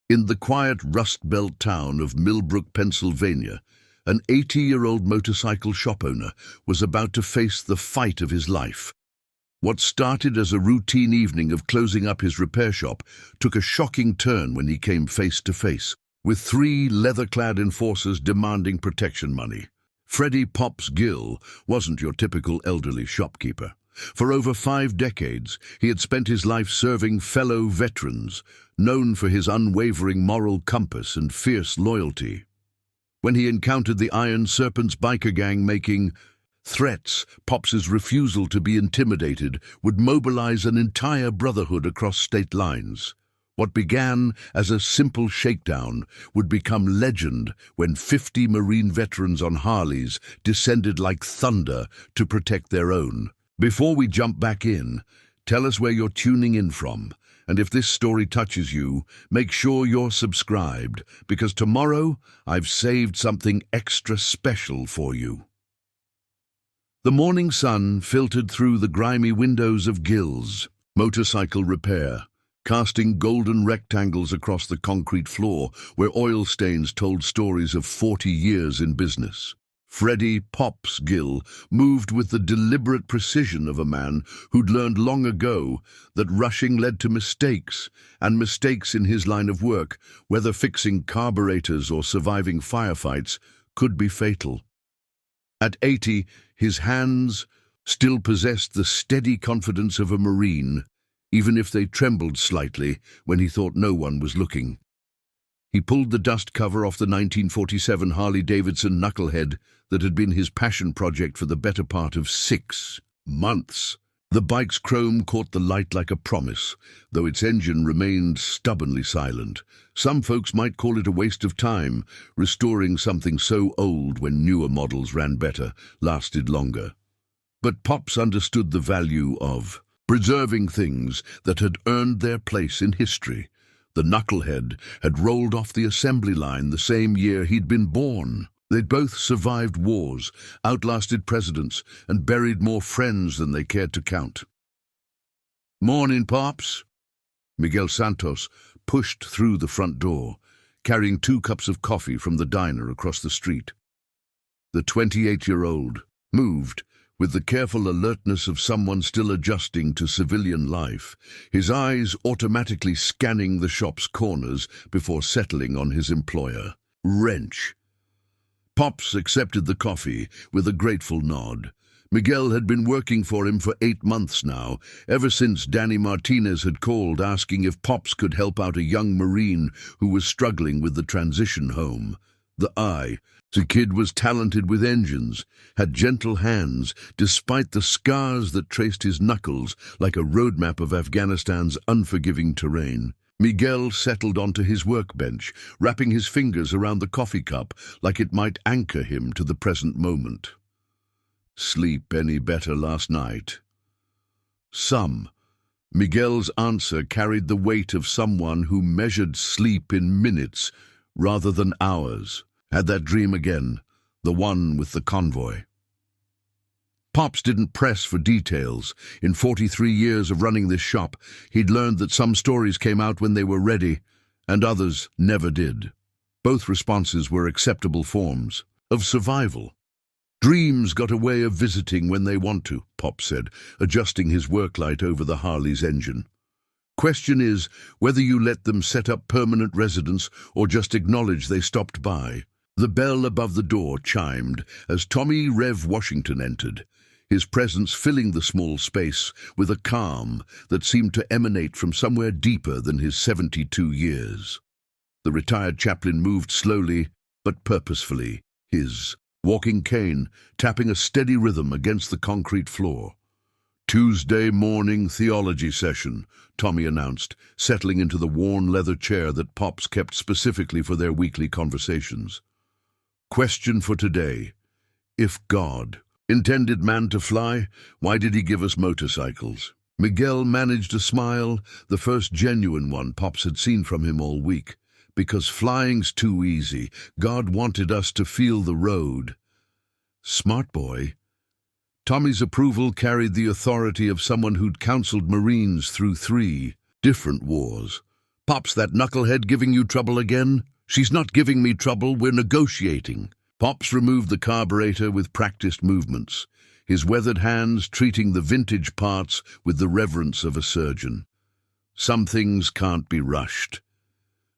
In the quiet Rust Belt town of Millbrook, Pennsylvania, an 80-year-old motorcycle shop owner was about to face the fight of his life. What started as a routine evening of closing up his repair shop took a shocking turn when he came face to face with three leather-clad enforcers demanding protection money. Freddie "Pops" Gill wasn't your typical elderly shopkeeper. For over 5 decades, he had spent his life serving fellow veterans, known for his unwavering moral compass and fierce loyalty. When he encountered the Iron Serpents biker gang making threats, Pops's refusal to be intimidated would mobilize an entire brotherhood across state lines. What began as a simple shakedown would become legend when 50 Marine veterans on Harleys descended like thunder to protect their own. Before we jump back in, tell us where you're tuning in from, and if this story touches you, make sure you're subscribed, because tomorrow I've saved something extra special for you. The morning sun filtered through the grimy windows of Gill's motorcycle repair, casting golden rectangles across the concrete floor where oil stains told stories of 40 years in business. Freddie "Pops" Gill moved with the deliberate precision of a man who'd learned long ago that rushing led to mistakes, and mistakes in his line of work, whether fixing carburetors or surviving firefights, could be fatal. At 80, his hands still possessed the steady confidence of a Marine, even if they trembled slightly when he thought no one was looking. He pulled the dust cover off the 1947 Harley-Davidson knucklehead that had been his passion project for the better part of 6 months. The bike's chrome caught the light like a promise, though its engine remained stubbornly silent. Some folks might call it a waste of time, restoring something so old when newer models ran better, lasted longer. But Pops understood the value of preserving things that had earned their place in history. The knucklehead had rolled off the assembly line the same year he'd been born. They'd both survived wars, outlasted presidents, and buried more friends than they cared to count. "Morning, Pops." Miguel Santos pushed through the front door, carrying 2 cups of coffee from the diner across the street. The 28-year-old moved with the careful alertness of someone still adjusting to civilian life, his eyes automatically scanning the shop's corners before settling on his employer. Wrench. Pops accepted the coffee with a grateful nod. Miguel had been working for him for 8 months now, ever since Danny Martinez had called asking if Pops could help out a young Marine who was struggling with the transition home. The kid was talented with engines, had gentle hands, despite the scars that traced his knuckles like a roadmap of Afghanistan's unforgiving terrain. Miguel settled onto his workbench, wrapping his fingers around the coffee cup like it might anchor him to the present moment. "Sleep any better last night?" "Some." Miguel's answer carried the weight of someone who measured sleep in minutes rather than hours. Had that dream again, the one with the convoy. Pops didn't press for details. In 43 years of running this shop, he'd learned that some stories came out when they were ready, and others never did. Both responses were acceptable forms of survival. "Dreams got a way of visiting when they want to," Pop said, adjusting his work light over the Harley's engine. "Question is whether you let them set up permanent residence or just acknowledge they stopped by." The bell above the door chimed as Tommy Rev Washington entered, his presence filling the small space with a calm that seemed to emanate from somewhere deeper than his 72 years. The retired chaplain moved slowly but purposefully, his walking cane tapping a steady rhythm against the concrete floor. "Tuesday morning theology session," Tommy announced, settling into the worn leather chair that Pops kept specifically for their weekly conversations. "Question for today. If God intended man to fly, why did he give us motorcycles?" Miguel managed a smile, the first genuine one Pops had seen from him all week. "Because flying's too easy. God wanted us to feel the road." Smart boy. Tommy's approval carried the authority of someone who'd counseled Marines through 3 different wars. Pops, that knucklehead giving you trouble again? She's not giving me trouble, we're negotiating. Pops removed the carburetor with practiced movements, his weathered hands treating the vintage parts with the reverence of a surgeon. Some things can't be rushed.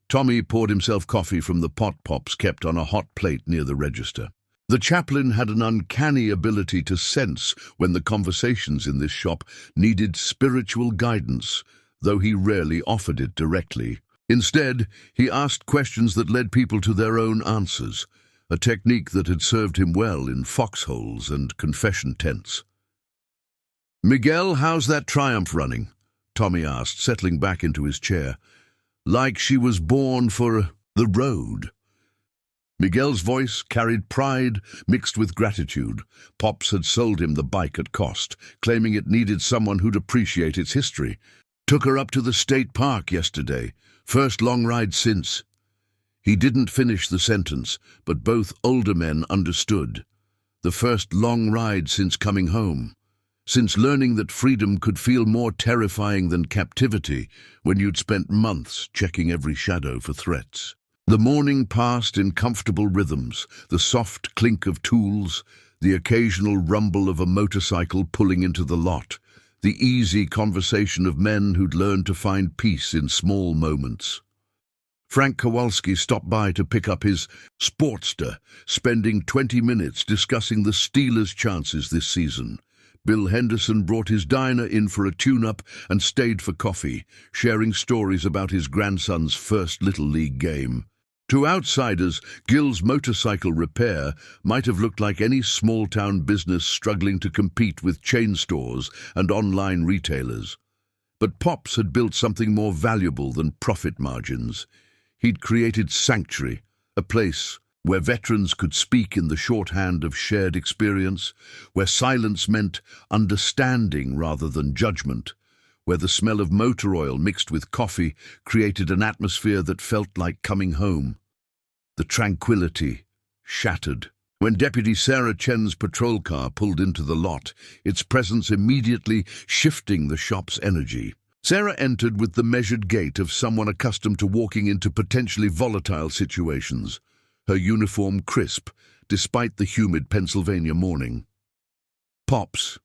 Tommy poured himself coffee from the pot Pops kept on a hot plate near the register. The chaplain had an uncanny ability to sense when the conversations in this shop needed spiritual guidance, though he rarely offered it directly. Instead, he asked questions that led people to their own answers, a technique that had served him well in foxholes and confession tents. "Miguel, how's that Triumph running?" Tommy asked, settling back into his chair. "Like she was born for the road." Miguel's voice carried pride mixed with gratitude. Pops had sold him the bike at cost, claiming it needed someone who'd appreciate its history. "Took her up to the state park yesterday. First long ride since." He didn't finish the sentence, but both older men understood. The first long ride since coming home. Since learning that freedom could feel more terrifying than captivity when you'd spent months checking every shadow for threats. The morning passed in comfortable rhythms, the soft clink of tools, the occasional rumble of a motorcycle pulling into the lot, the easy conversation of men who'd learned to find peace in small moments. Frank Kowalski stopped by to pick up his Sportster, spending 20 minutes discussing the Steelers' chances this season. Bill Henderson brought his Dyna in for a tune-up and stayed for coffee, sharing stories about his grandson's first Little League game. To outsiders, Gill's motorcycle repair might have looked like any small-town business struggling to compete with chain stores and online retailers. But Pops had built something more valuable than profit margins. He'd created Sanctuary, a place where veterans could speak in the shorthand of shared experience, where silence meant understanding rather than judgment, where the smell of motor oil mixed with coffee created an atmosphere that felt like coming home. The tranquility shattered. When Deputy Sarah Chen's patrol car pulled into the lot, its presence immediately shifting the shop's energy. Sarah entered with the measured gait of someone accustomed to walking into potentially volatile situations, her uniform crisp, despite the humid Pennsylvania morning. "Pops."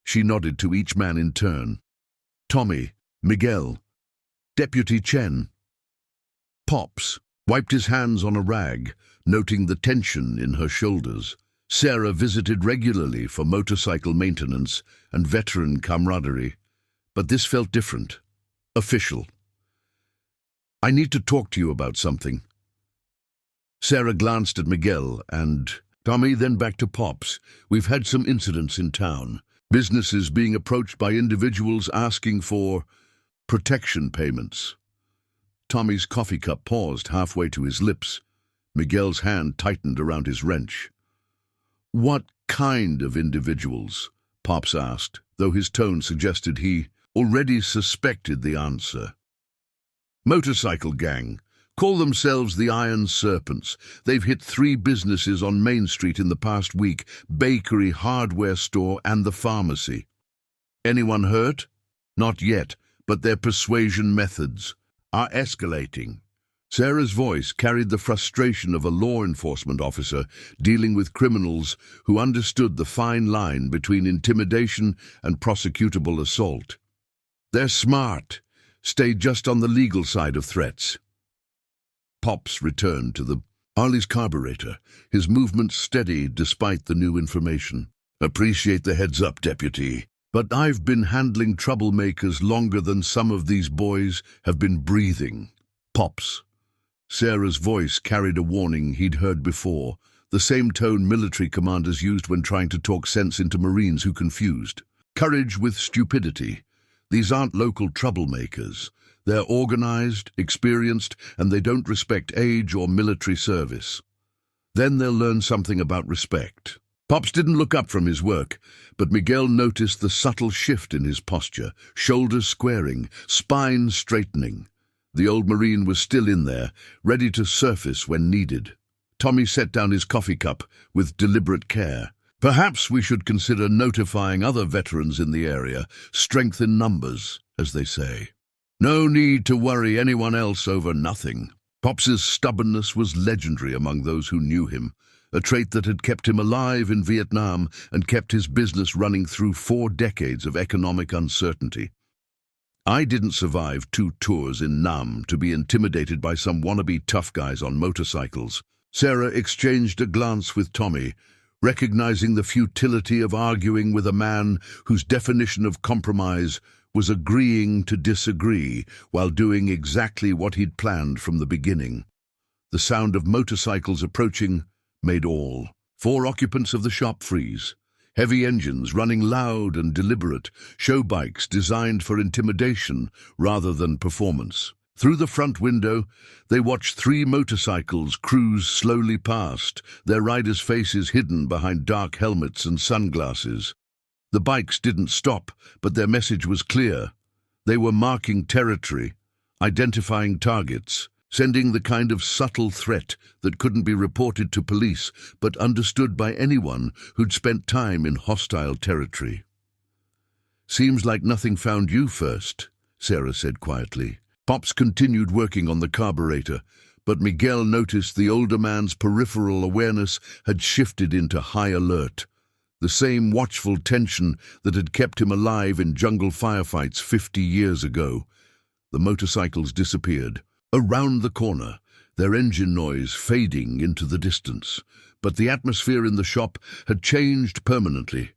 She nodded to each man in turn. "Tommy, Miguel, Deputy Chen." Pops wiped his hands on a rag, noting the tension in her shoulders. Sarah visited regularly for motorcycle maintenance and veteran camaraderie, but this felt different, official. "I need to talk to you about something." Sarah glanced at Miguel and Tommy, then back to Pops. "We've had some incidents in town. Businesses being approached by individuals asking for protection payments." Tommy's coffee cup paused halfway to his lips. Miguel's hand tightened around his wrench. "What kind of individuals?" Pops asked, though his tone suggested he already suspected the answer. "Motorcycle gang. Call themselves the Iron Serpents. They've hit 3 businesses on Main Street in the past week: bakery, hardware store, and the pharmacy." "Anyone hurt?" "Not yet, but their persuasion methods are escalating." Sarah's voice carried the frustration of a law enforcement officer dealing with criminals who understood the fine line between intimidation and prosecutable assault. "They're smart. Stay just on the legal side of threats." Pops returned to the Harley's carburetor, his movements steady despite the new information. "Appreciate the heads up, Deputy. But I've been handling troublemakers longer than some of these boys have been breathing." "Pops." Sarah's voice carried a warning he'd heard before, the same tone military commanders used when trying to talk sense into Marines who confused. "Courage with stupidity. These aren't local troublemakers. They're organized, experienced, and they don't respect age or military service. Then they'll learn something about respect." Pops didn't look up from his work, but Miguel noticed the subtle shift in his posture, shoulders squaring, spine straightening. The old Marine was still in there, ready to surface when needed. Tommy set down his coffee cup with deliberate care. "Perhaps we should consider notifying other veterans in the area. Strength in numbers, as they say." No need to worry anyone else over nothing. Pops's stubbornness was legendary among those who knew him, a trait that had kept him alive in Vietnam and kept his business running through 4 decades of economic uncertainty. I didn't survive 2 tours in Nam to be intimidated by some wannabe tough guys on motorcycles. Sarah exchanged a glance with Tommy, recognizing the futility of arguing with a man whose definition of compromise was agreeing to disagree while doing exactly what he'd planned from the beginning. The sound of motorcycles approaching made all 4 occupants of the shop freeze. Heavy engines running loud and deliberate, show bikes designed for intimidation rather than performance. Through the front window, they watched 3 motorcycles cruise slowly past, their riders' faces hidden behind dark helmets and sunglasses. The bikes didn't stop, but their message was clear. They were marking territory, identifying targets, sending the kind of subtle threat that couldn't be reported to police but understood by anyone who'd spent time in hostile territory. "Seems like nothing found you first," Sarah said quietly. Pops continued working on the carburetor, but Miguel noticed the older man's peripheral awareness had shifted into high alert. The same watchful tension that had kept him alive in jungle firefights 50 years ago. The motorcycles disappeared. Around the corner, their engine noise fading into the distance. But the atmosphere in the shop had changed permanently.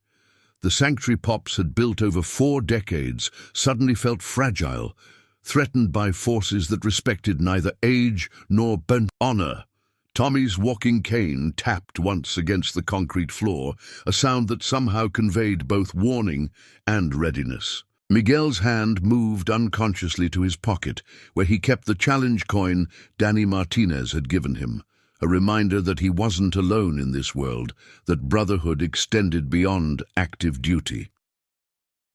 The sanctuary Pops had built over 4 decades suddenly felt fragile, threatened by forces that respected neither age nor burnt honor. Tommy's walking cane tapped once against the concrete floor, a sound that somehow conveyed both warning and readiness. Miguel's hand moved unconsciously to his pocket, where he kept the challenge coin Danny Martinez had given him, a reminder that he wasn't alone in this world, that brotherhood extended beyond active duty.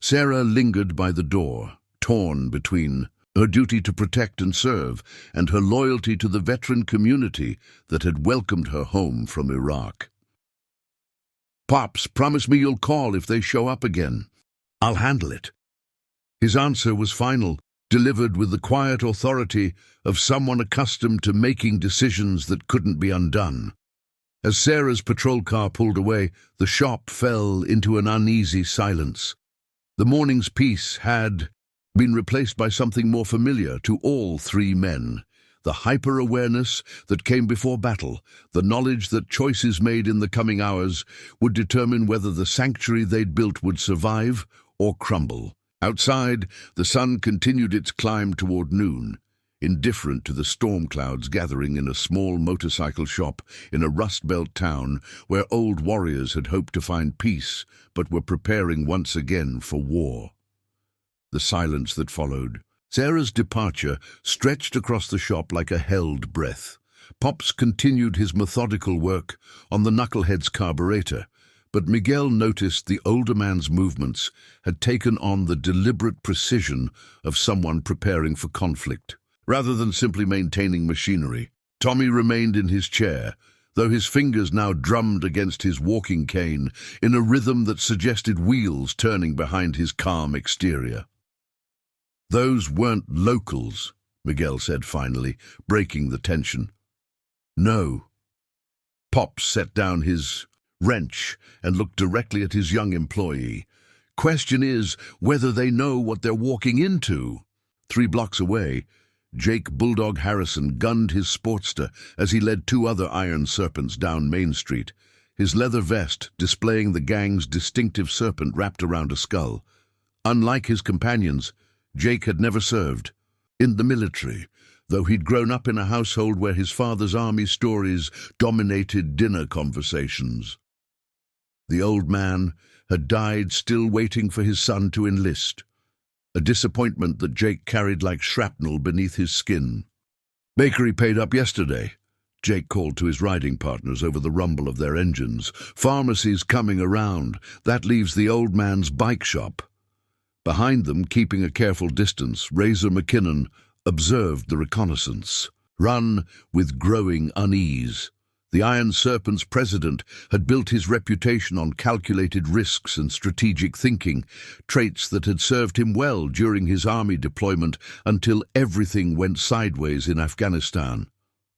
Sarah lingered by the door, torn between her duty to protect and serve and her loyalty to the veteran community that had welcomed her home from Iraq. "Pops, promise me you'll call if they show up again. I'll handle it." His answer was final, delivered with the quiet authority of someone accustomed to making decisions that couldn't be undone. As Sarah's patrol car pulled away, the shop fell into an uneasy silence. The morning's peace had been replaced by something more familiar to all 3 men. The hyper-awareness that came before battle, the knowledge that choices made in the coming hours would determine whether the sanctuary they'd built would survive or crumble. Outside, the sun continued its climb toward noon, indifferent to the storm clouds gathering in a small motorcycle shop in a Rust-Belt town where old warriors had hoped to find peace but were preparing once again for war. The silence that followed. Sarah's departure stretched across the shop like a held breath. Pops continued his methodical work on the knucklehead's carburetor, but Miguel noticed the older man's movements had taken on the deliberate precision of someone preparing for conflict. Rather than simply maintaining machinery, Tommy remained in his chair, though his fingers now drummed against his walking cane in a rhythm that suggested wheels turning behind his calm exterior. "Those weren't locals," Miguel said finally, breaking the tension. "No." Pops set down his wrench and looked directly at his young employee. "Question is whether they know what they're walking into." 3 blocks away, Jake Bulldog Harrison gunned his Sportster as he led 2 other Iron Serpents down Main Street, his leather vest displaying the gang's distinctive serpent wrapped around a skull. Unlike his companions, Jake had never served in the military, though he'd grown up in a household where his father's army stories dominated dinner conversations. The old man had died still waiting for his son to enlist, a disappointment that Jake carried like shrapnel beneath his skin. "Bakery paid up yesterday," Jake called to his riding partners over the rumble of their engines. "Pharmacy's coming around. That leaves the old man's bike shop." Behind them, keeping a careful distance, Razor McKinnon observed the reconnaissance, run with growing unease. The Iron Serpents president had built his reputation on calculated risks and strategic thinking, traits that had served him well during his army deployment until everything went sideways in Afghanistan.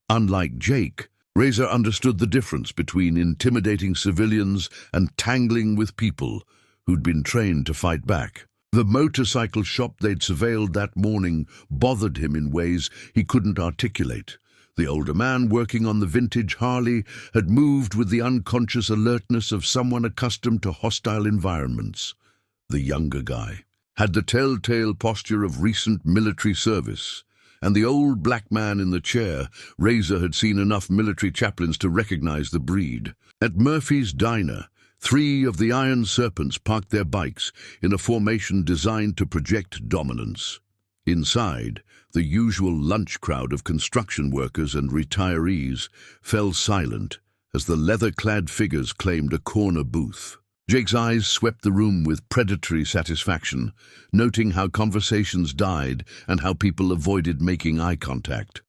Unlike Jake, Razor understood the difference between intimidating civilians and tangling with people who'd been trained to fight back. The motorcycle shop they'd surveilled that morning bothered him in ways he couldn't articulate. The older man working on the vintage Harley had moved with the unconscious alertness of someone accustomed to hostile environments. The younger guy had the telltale posture of recent military service. And the old black man in the chair, Razor had seen enough military chaplains to recognize the breed. At Murphy's Diner, 3 of the Iron Serpents parked their bikes in a formation designed to project dominance. Inside, the usual lunch crowd of construction workers and retirees fell silent as the leather-clad figures claimed a corner booth. Jake's eyes swept the room with predatory satisfaction, noting how conversations died and how people avoided making eye contact.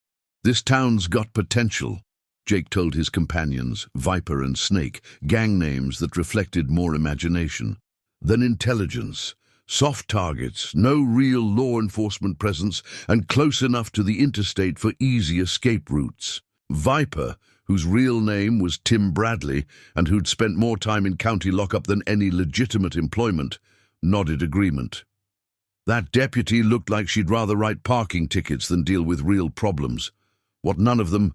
"This town's got potential," Jake told his companions, Viper and Snake, gang names that reflected more imagination than intelligence. Soft targets, no real law enforcement presence, and close enough to the interstate for easy escape routes. Viper, whose real name was Tim Bradley and who'd spent more time in county lockup than any legitimate employment, nodded agreement. That deputy looked like she'd rather write parking tickets than deal with real problems. What none of them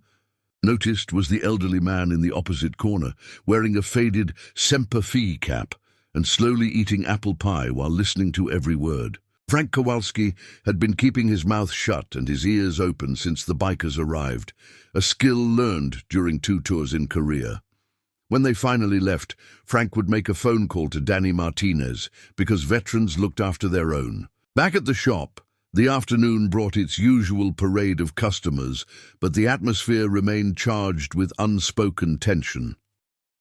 noticed was the elderly man in the opposite corner, wearing a faded Semper Fi cap and slowly eating apple pie while listening to every word. Frank Kowalski had been keeping his mouth shut and his ears open since the bikers arrived, a skill learned during 2 tours in Korea. When they finally left, Frank would make a phone call to Danny Martinez because veterans looked after their own. Back at the shop, the afternoon brought its usual parade of customers, but the atmosphere remained charged with unspoken tension.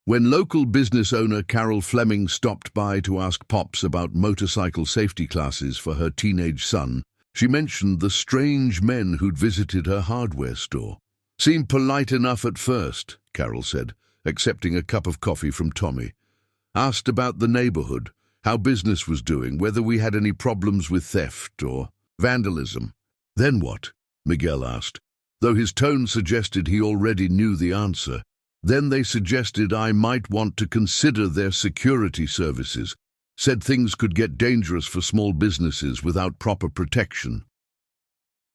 When local business owner Carol Fleming stopped by to ask Pops about motorcycle safety classes for her teenage son, she mentioned the strange men who'd visited her hardware store. "Seemed polite enough at first," Carol said, accepting a cup of coffee from Tommy. "Asked about the neighborhood, how business was doing, whether we had any problems with theft or vandalism." "Then what?" Miguel asked, though his tone suggested he already knew the answer. "Then they suggested I might want to consider their security services. Said things could get dangerous for small businesses without proper protection."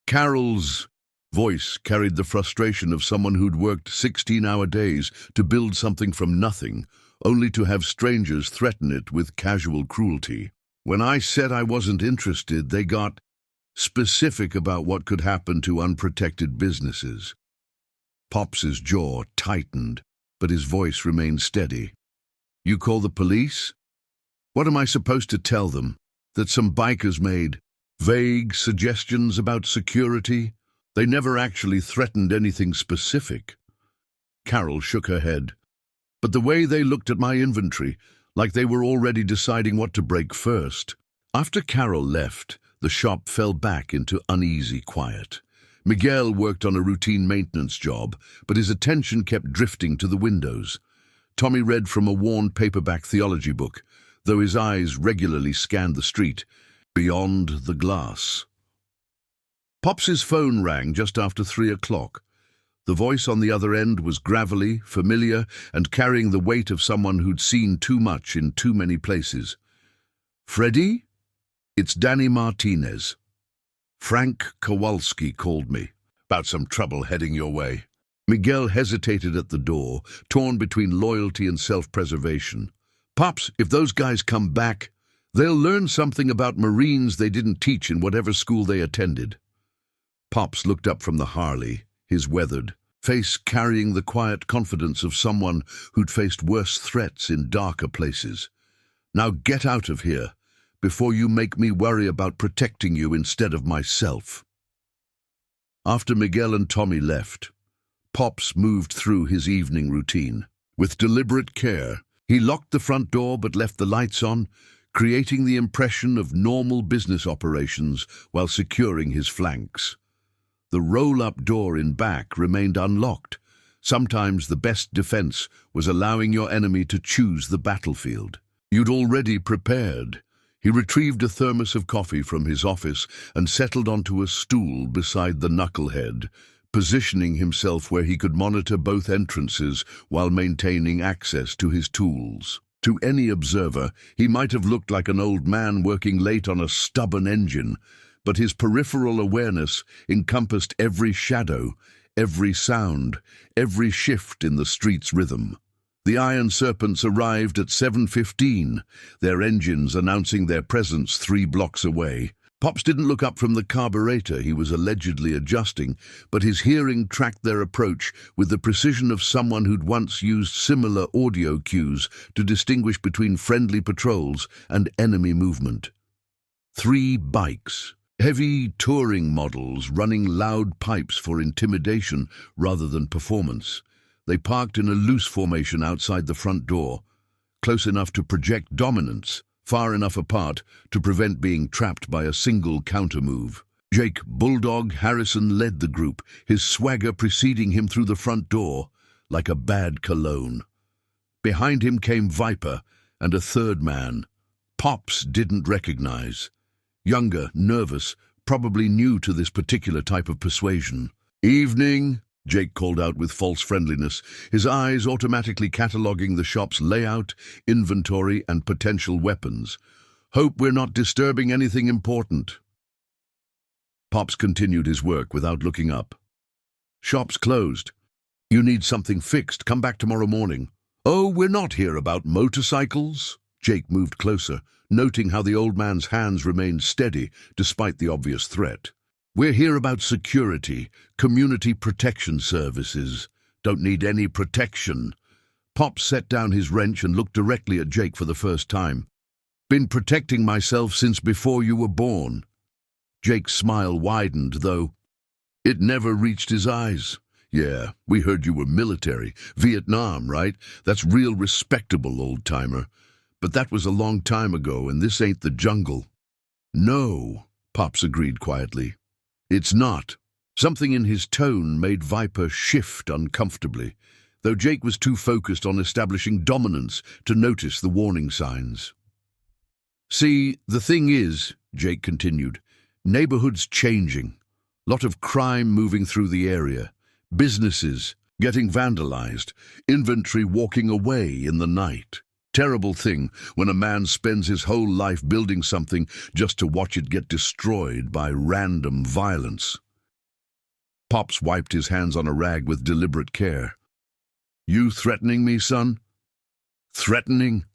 Carol's voice carried the frustration of someone who'd worked 16-hour days to build something from nothing, only to have strangers threaten it with casual cruelty. "When I said I wasn't interested, they got specific about what could happen to unprotected businesses." Pops's jaw tightened, but his voice remained steady. "You call the police? What am I supposed to tell them? That some bikers made vague suggestions about security? They never actually threatened anything specific." Carol shook her head. "But the way they looked at my inventory, like they were already deciding what to break first." After Carol left, the shop fell back into uneasy quiet. Miguel worked on a routine maintenance job, but his attention kept drifting to the windows. Tommy read from a worn paperback theology book, though his eyes regularly scanned the street, beyond the glass. Pops's phone rang just after 3 o'clock. The voice on the other end was gravelly, familiar, and carrying the weight of someone who'd seen too much in too many places. "Freddie? It's Danny Martinez. Frank Kowalski called me about some trouble heading your way." Miguel hesitated at the door, torn between loyalty and self-preservation. "Pops, if those guys come back, they'll learn something about Marines they didn't teach in whatever school they attended." Pops looked up from the Harley, his weathered face carrying the quiet confidence of someone who'd faced worse threats in darker places. "Now get out of here, before you make me worry about protecting you instead of myself." After Miguel and Tommy left, Pops moved through his evening routine. With deliberate care, he locked the front door but left the lights on, creating the impression of normal business operations while securing his flanks. The roll-up door in back remained unlocked, Sometimes the best defense was allowing your enemy to choose the battlefield. You'd already prepared. He retrieved a thermos of coffee from his office and settled onto a stool beside the knucklehead, positioning himself where he could monitor both entrances while maintaining access to his tools. To any observer, he might have looked like an old man working late on a stubborn engine, but his peripheral awareness encompassed every shadow, every sound, every shift in the street's rhythm. The Iron Serpents arrived at 7:15, their engines announcing their presence 3 blocks away. Pops didn't look up from the carburetor he was allegedly adjusting, but his hearing tracked their approach with the precision of someone who'd once used similar audio cues to distinguish between friendly patrols and enemy movement. 3 bikes, heavy touring models running loud pipes for intimidation rather than performance. They parked in a loose formation outside the front door, close enough to project dominance, far enough apart to prevent being trapped by a single counter-move. Jake "Bulldog" Harrison led the group, his swagger preceding him through the front door like a bad cologne. Behind him came Viper and a third man Pops didn't recognize. Younger, nervous, probably new to this particular type of persuasion. "Evening," Jake called out with false friendliness, his eyes automatically cataloging the shop's layout, inventory, and potential weapons. "Hope we're not disturbing anything important." Pops continued his work without looking up. "Shop's closed. You need something fixed. Come back tomorrow morning." "Oh, we're not here about motorcycles." Jake moved closer, noting how the old man's hands remained steady despite the obvious threat. "We're here about security, community protection services. Don't need any protection." Pop set down his wrench and looked directly at Jake for the first time. "Been protecting myself since before you were born." Jake's smile widened, though it never reached his eyes. "Yeah, we heard you were military. Vietnam, right? That's real respectable, old-timer. But that was a long time ago, and this ain't the jungle." "No," Pops agreed quietly. "It's not." Something in his tone made Viper shift uncomfortably, though Jake was too focused on establishing dominance to notice the warning signs. "See, the thing is," Jake continued, "neighborhood's changing. Lot of crime moving through the area. Businesses getting vandalized. Inventory walking away in the night. Terrible thing when a man spends his whole life building something just to watch it get destroyed by random violence." Pops wiped his hands on a rag with deliberate care. "You threatening me, son?" "Threatening?"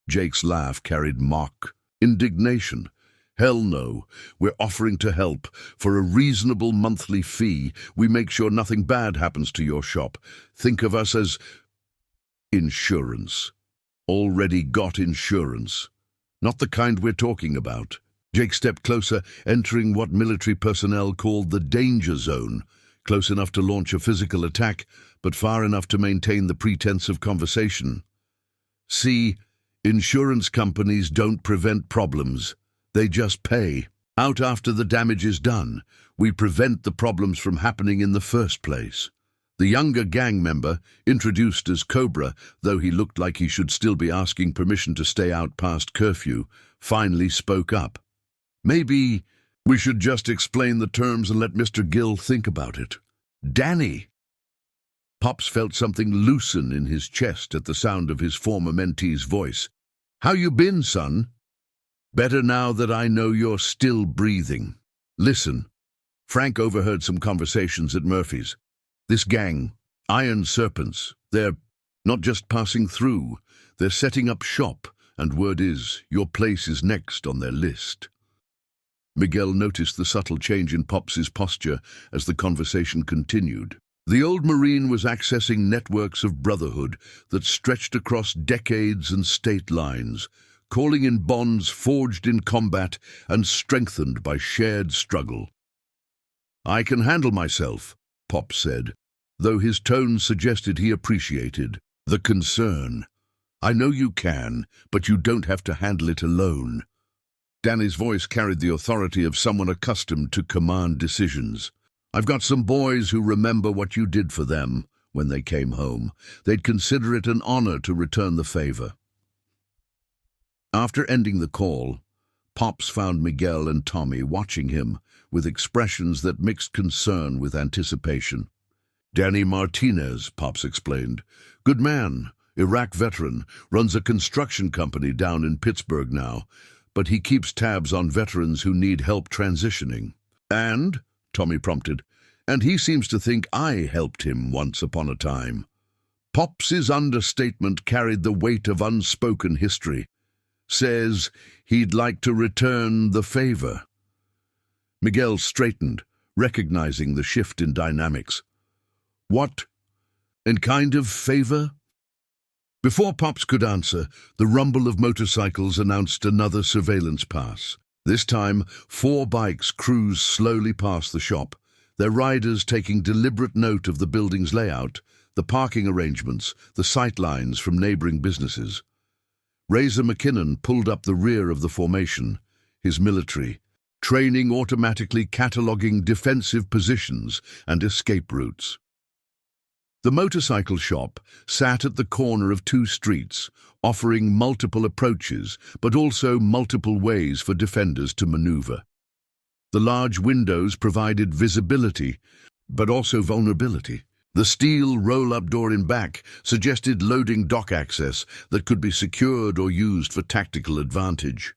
Jake's laugh carried mock indignation. "Hell no. We're offering to help. For a reasonable monthly fee, we make sure nothing bad happens to your shop. Think of us as insurance. Already got insurance. Not the kind we're talking about." Jake stepped closer, entering what military personnel called the danger zone, close enough to launch a physical attack, but far enough to maintain the pretense of conversation. "See, insurance companies don't prevent problems. They just pay. Out after the damage is done. We prevent the problems from happening in the first place." The younger gang member, introduced as Cobra, though he looked like he should still be asking permission to stay out past curfew, finally spoke up. "Maybe we should just explain the terms and let Mr. Gill think about it." "Danny!" Pops felt something loosen in his chest at the sound of his former mentee's voice. "How you been, son?" "Better now that I know you're still breathing. Listen, Frank overheard some conversations at Murphy's. This gang, Iron Serpents, they're not just passing through, they're setting up shop, and word is, your place is next on their list." Miguel noticed the subtle change in Pops's posture as the conversation continued. The old Marine was accessing networks of brotherhood that stretched across decades and state lines, calling in bonds forged in combat and strengthened by shared struggle. "I can handle myself," Pop said, though his tone suggested he appreciated the concern. "I know you can, but you don't have to handle it alone." Danny's voice carried the authority of someone accustomed to command decisions. "I've got some boys who remember what you did for them. when they came home. They'd consider it an honor to return the favor. After ending the call, Pops found Miguel and Tommy watching him with expressions that mixed concern with anticipation. "Danny Martinez," Pops explained. "Good man, Iraq veteran, runs a construction company down in Pittsburgh now, but he keeps tabs on veterans who need help transitioning." "And?" Tommy prompted. "And he seems to think I helped him once upon a time." Pops's understatement carried the weight of unspoken history. "Says he'd like to return the favor." Miguel straightened, recognizing the shift in dynamics. "What? And kind of favor?" Before Pops could answer, the rumble of motorcycles announced another surveillance pass. This time, 4 bikes cruised slowly past the shop, their riders taking deliberate note of the building's layout, the parking arrangements, the sight lines from neighboring businesses. Razor McKinnon pulled up the rear of the formation, his military, training automatically cataloguing defensive positions and escape routes. The motorcycle shop sat at the corner of 2 streets, offering multiple approaches, but also multiple ways for defenders to maneuver. The large windows provided visibility, but also vulnerability. The steel roll-up door in back suggested loading dock access that could be secured or used for tactical advantage.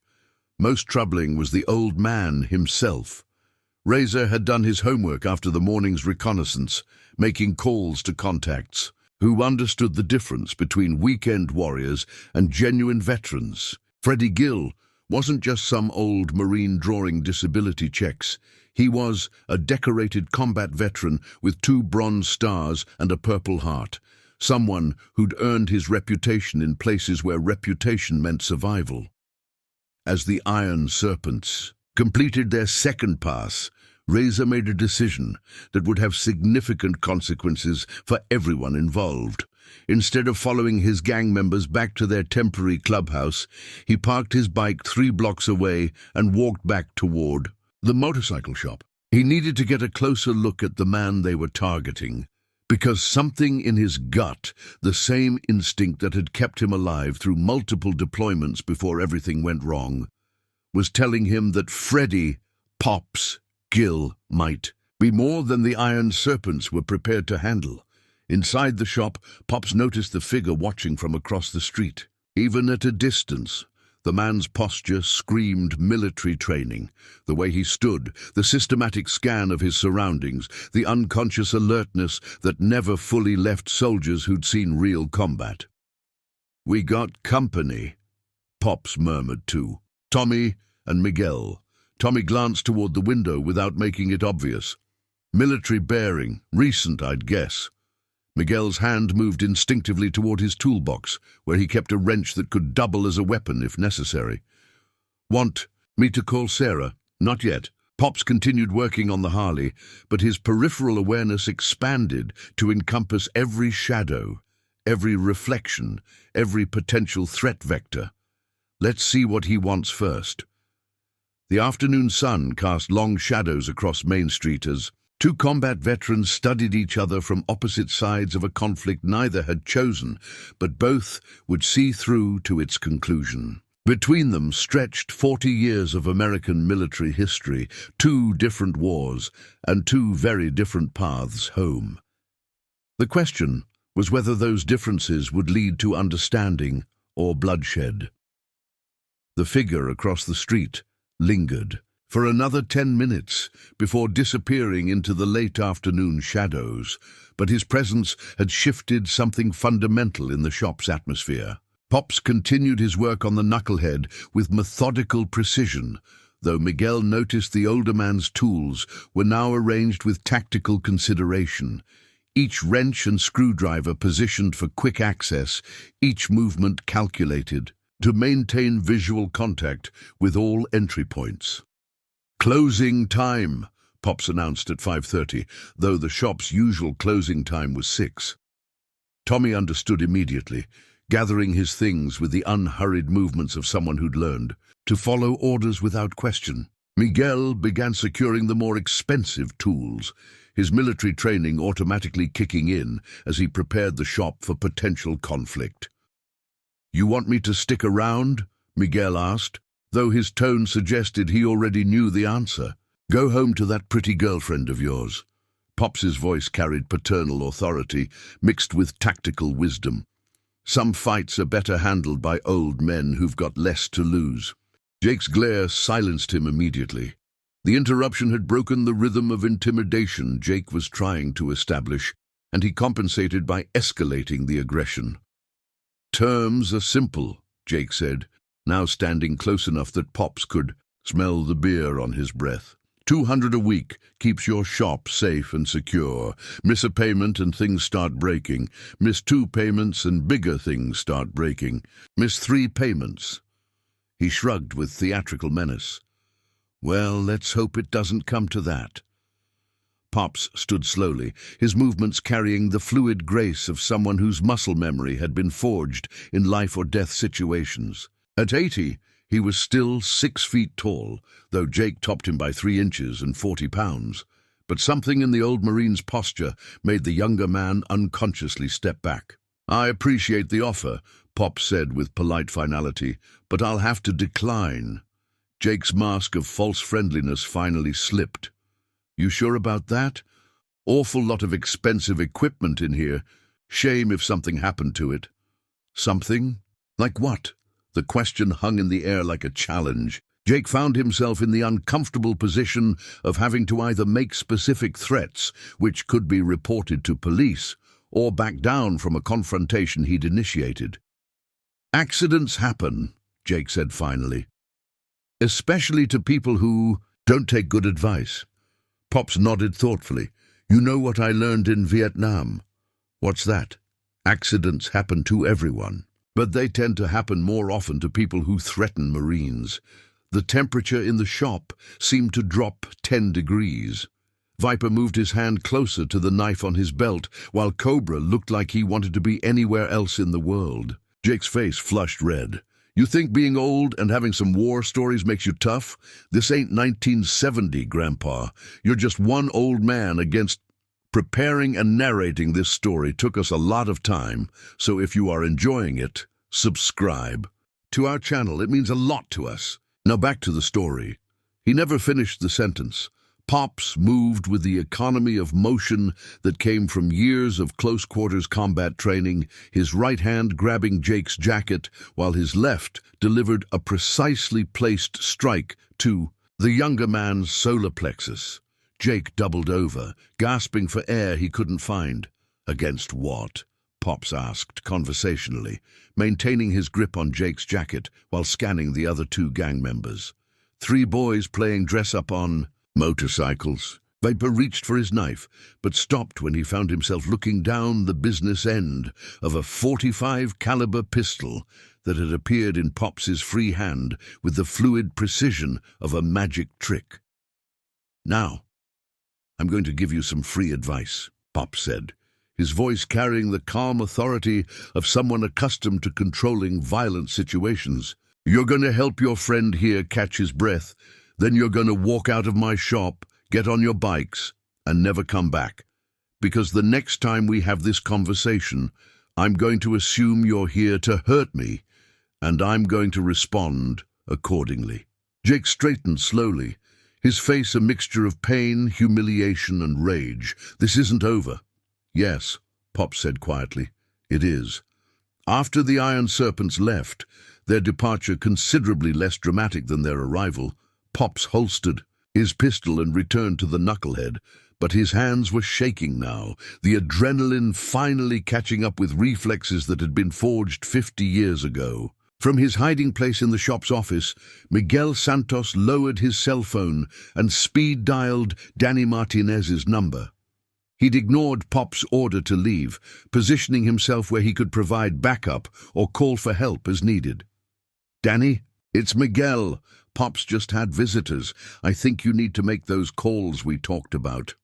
Most troubling was the old man himself. Razor had done his homework after the morning's reconnaissance, making calls to contacts who understood the difference between weekend warriors and genuine veterans. Freddie Gill wasn't just some old Marine drawing disability checks. He was a decorated combat veteran with 2 bronze stars and a Purple Heart, someone who'd earned his reputation in places where reputation meant survival. As the Iron Serpents completed their second pass, Razor made a decision that would have significant consequences for everyone involved. Instead of following his gang members back to their temporary clubhouse, he parked his bike 3 blocks away and walked back toward the motorcycle shop. He needed to get a closer look at the man they were targeting, because something in his gut, the same instinct that had kept him alive through multiple deployments before everything went wrong, was telling him that Freddie, Pops, Gill might be more than the Iron Serpents were prepared to handle. Inside the shop, Pops noticed the figure watching from across the street. Even at a distance, the man's posture screamed military training. The way he stood, the systematic scan of his surroundings, the unconscious alertness that never fully left soldiers who'd seen real combat. "We got company," Pops murmured too. "Tommy and Miguel." Tommy glanced toward the window without making it obvious. "Military bearing, recent, I'd guess." Miguel's hand moved instinctively toward his toolbox, where he kept a wrench that could double as a weapon if necessary. "Want me to call Sarah?" "Not yet." Pops continued working on the Harley, but his peripheral awareness expanded to encompass every shadow, every reflection, every potential threat vector. Let's see what he wants first. The afternoon sun cast long shadows across Main Street as 2 combat veterans studied each other from opposite sides of a conflict neither had chosen, but both would see through to its conclusion. Between them stretched 40 years of American military history, 2 different wars, and 2 very different paths home. The question was whether those differences would lead to understanding or bloodshed. The figure across the street lingered for another 10 minutes before disappearing into the late afternoon shadows, but his presence had shifted something fundamental in the shop's atmosphere. Pops continued his work on the knucklehead with methodical precision, though Miguel noticed the older man's tools were now arranged with tactical consideration, each wrench and screwdriver positioned for quick access, each movement calculated to maintain visual contact with all entry points. "Closing time," Pops announced at 5:30, though the shop's usual closing time was 6. Tommy understood immediately, gathering his things with the unhurried movements of someone who'd learned to follow orders without question. Miguel began securing the more expensive tools, his military training automatically kicking in as he prepared the shop for potential conflict. "You want me to stick around?" Miguel asked, though his tone suggested he already knew the answer. "Go home to that pretty girlfriend of yours." Pops's voice carried paternal authority, mixed with tactical wisdom. Some fights are better handled by old men who've got less to lose. Jake's glare silenced him immediately. The interruption had broken the rhythm of intimidation Jake was trying to establish, and he compensated by escalating the aggression. "Terms are simple," Jake said, now standing close enough that Pops could smell the beer on his breath. 200 a week keeps your shop safe and secure. Miss a payment and things start breaking. Miss 2 payments and bigger things start breaking. Miss 3 payments. He shrugged with theatrical menace. "Well, let's hope it doesn't come to that." Pops stood slowly, his movements carrying the fluid grace of someone whose muscle memory had been forged in life-or-death situations. At 80, he was still 6 feet tall, though Jake topped him by 3 inches and 40 pounds. But something in the old Marine's posture made the younger man unconsciously step back. "I appreciate the offer," Pop said with polite finality, "but I'll have to decline." Jake's mask of false friendliness finally slipped. "You sure about that? Awful lot of expensive equipment in here. Shame if something happened to it." "Something? Like what?" The question hung in the air like a challenge. Jake found himself in the uncomfortable position of having to either make specific threats, which could be reported to police, or back down from a confrontation he'd initiated. "Accidents happen," Jake said finally. "Especially to people who don't take good advice." Pops nodded thoughtfully. "You know what I learned in Vietnam?" "What's that?" "Accidents happen to everyone. But they tend to happen more often to people who threaten Marines." The temperature in the shop seemed to drop 10 degrees. Viper moved his hand closer to the knife on his belt, while Cobra looked like he wanted to be anywhere else in the world. Jake's face flushed red. "You think being old and having some war stories makes you tough? This ain't 1970, Grandpa. You're just one old man against—" Preparing and narrating this story took us a lot of time, so if you are enjoying it, subscribe to our channel. It means a lot to us. Now back to the story. He never finished the sentence. Pops moved with the economy of motion that came from years of close-quarters combat training, his right hand grabbing Jake's jacket, while his left delivered a precisely placed strike to the younger man's solar plexus. Jake doubled over, gasping for air he couldn't find. "Against what?" Pops asked conversationally, maintaining his grip on Jake's jacket while scanning the other 2 gang members. 3 boys playing dress-up on motorcycles. Viper reached for his knife, but stopped when he found himself looking down the business end of a .45 caliber pistol that had appeared in Pops's free hand with the fluid precision of a magic trick. "Now, I'm going to give you some free advice," Pop said, his voice carrying the calm authority of someone accustomed to controlling violent situations. "You're going to help your friend here catch his breath, then you're going to walk out of my shop, get on your bikes, and never come back. Because the next time we have this conversation, I'm going to assume you're here to hurt me, and I'm going to respond accordingly." Jake straightened slowly, his face a mixture of pain, humiliation, and rage. "This isn't over." "Yes," Pop said quietly, "it is." After the Iron Serpents left, their departure considerably less dramatic than their arrival, Pops holstered his pistol and returned to the knucklehead, but his hands were shaking now, the adrenaline finally catching up with reflexes that had been forged 50 years ago. From his hiding place in the shop's office, Miguel Santos lowered his cell phone and speed-dialed Danny Martinez's number. He'd ignored Pop's order to leave, positioning himself where he could provide backup or call for help as needed. "Danny, it's Miguel. Pop's just had visitors. I think you need to make those calls we talked about."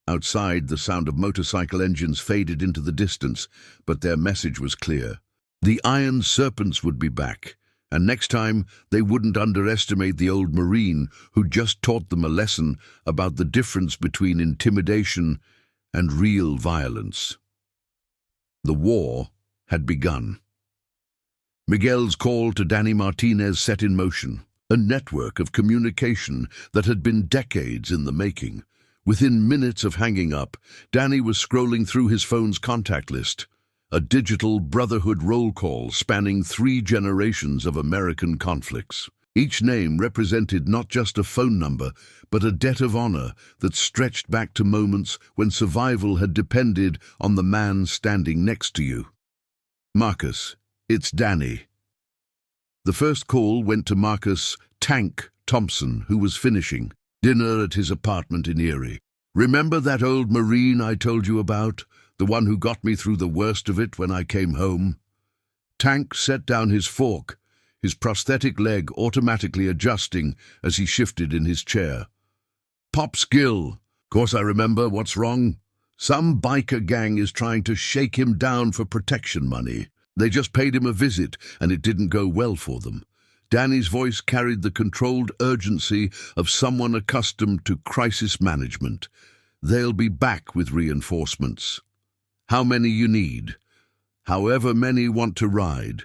Outside, the sound of motorcycle engines faded into the distance, but their message was clear. The Iron Serpents would be back, And next time, they wouldn't underestimate the old Marine who just taught them a lesson about the difference between intimidation and real violence. The war had begun. Miguel's call to Danny Martinez set in motion a network of communication that had been decades in the making. Within minutes of hanging up, Danny was scrolling through his phone's contact list, a digital brotherhood roll call spanning 3 generations of American conflicts. Each name represented not just a phone number, but a debt of honor that stretched back to moments when survival had depended on the man standing next to you. Marcus, it's Danny. The first call went to Marcus "Tank" Thompson, who was finishing dinner at his apartment in Erie. Remember that old Marine I told you about? The one who got me through the worst of it when I came home? Tank set down his fork, his prosthetic leg automatically adjusting as he shifted in his chair. "Pops Gill. Course I remember. What's wrong? Some biker gang is trying to shake him down for protection money. They just paid him a visit, and it didn't go well for them." Danny's voice carried the controlled urgency of someone accustomed to crisis management. "They'll be back with reinforcements. How many you need? However many want to ride."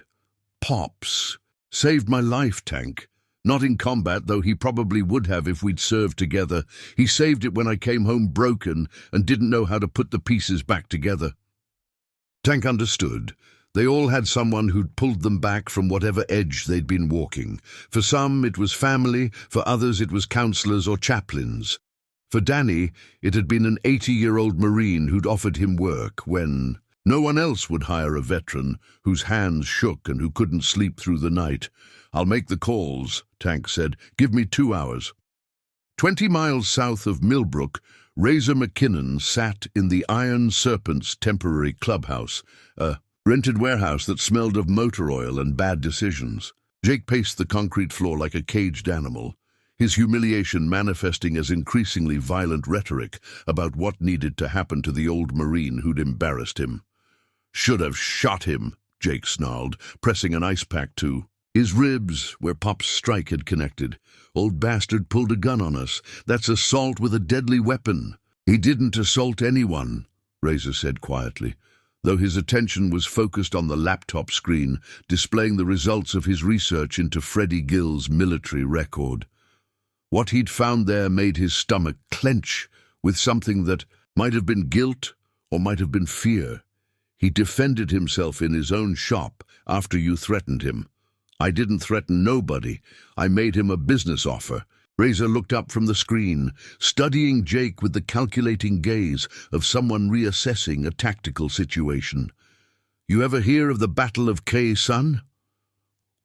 "Pops saved my life, Tank. Not in combat, though he probably would have if we'd served together. He saved it when I came home broken and didn't know how to put the pieces back together." Tank understood. They all had someone who'd pulled them back from whatever edge they'd been walking. For some, it was family. For others, it was counselors or chaplains. For Danny, it had been an 80-year-old Marine who'd offered him work when no one else would hire a veteran whose hands shook and who couldn't sleep through the night. "I'll make the calls," Tank said. "Give me 2 hours." 20 miles south of Millbrook, Razor McKinnon sat in the Iron Serpents temporary clubhouse, a rented warehouse that smelled of motor oil and bad decisions. Jake paced the concrete floor like a caged animal, his humiliation manifesting as increasingly violent rhetoric about what needed to happen to the old Marine who'd embarrassed him. "Should have shot him," Jake snarled, pressing an ice pack to his ribs where Pop's strike had connected. "Old bastard pulled a gun on us. That's assault with a deadly weapon." "He didn't assault anyone," Razor said quietly, though his attention was focused on the laptop screen, displaying the results of his research into Freddie Gill's military record. What he'd found there made his stomach clench with something that might have been guilt or might have been fear. He defended himself in his own shop after you threatened him. "I didn't threaten nobody. I made him a business offer." Razor looked up from the screen, studying Jake with the calculating gaze of someone reassessing a tactical situation. "You ever hear of the Battle of Khe Sun?"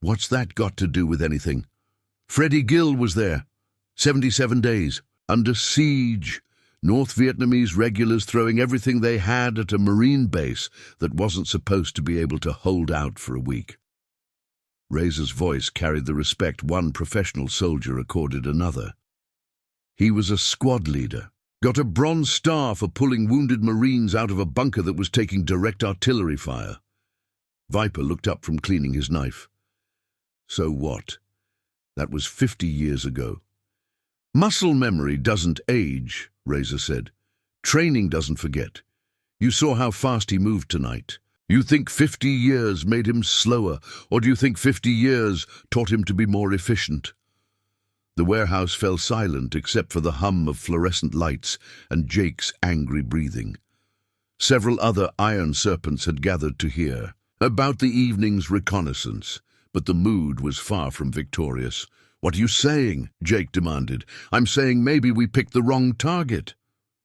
"What's that got to do with anything?" "Freddie Gill was there. 77 days. Under siege. North Vietnamese regulars throwing everything they had at a Marine base that wasn't supposed to be able to hold out for a week." Razor's voice carried the respect one professional soldier accorded another. "He was a squad leader. Got a Bronze Star for pulling wounded Marines out of a bunker that was taking direct artillery fire." Viper looked up from cleaning his knife. "So what? That was 50 years ago." "Muscle memory doesn't age," Razor said. "Training doesn't forget. You saw how fast he moved tonight. You think 50 years made him slower, or do you think 50 years taught him to be more efficient?" The warehouse fell silent except for the hum of fluorescent lights and Jake's angry breathing. Several other Iron Serpents had gathered to hear about the evening's reconnaissance, but the mood was far from victorious. "What are you saying?" Jake demanded. "I'm saying maybe we picked the wrong target."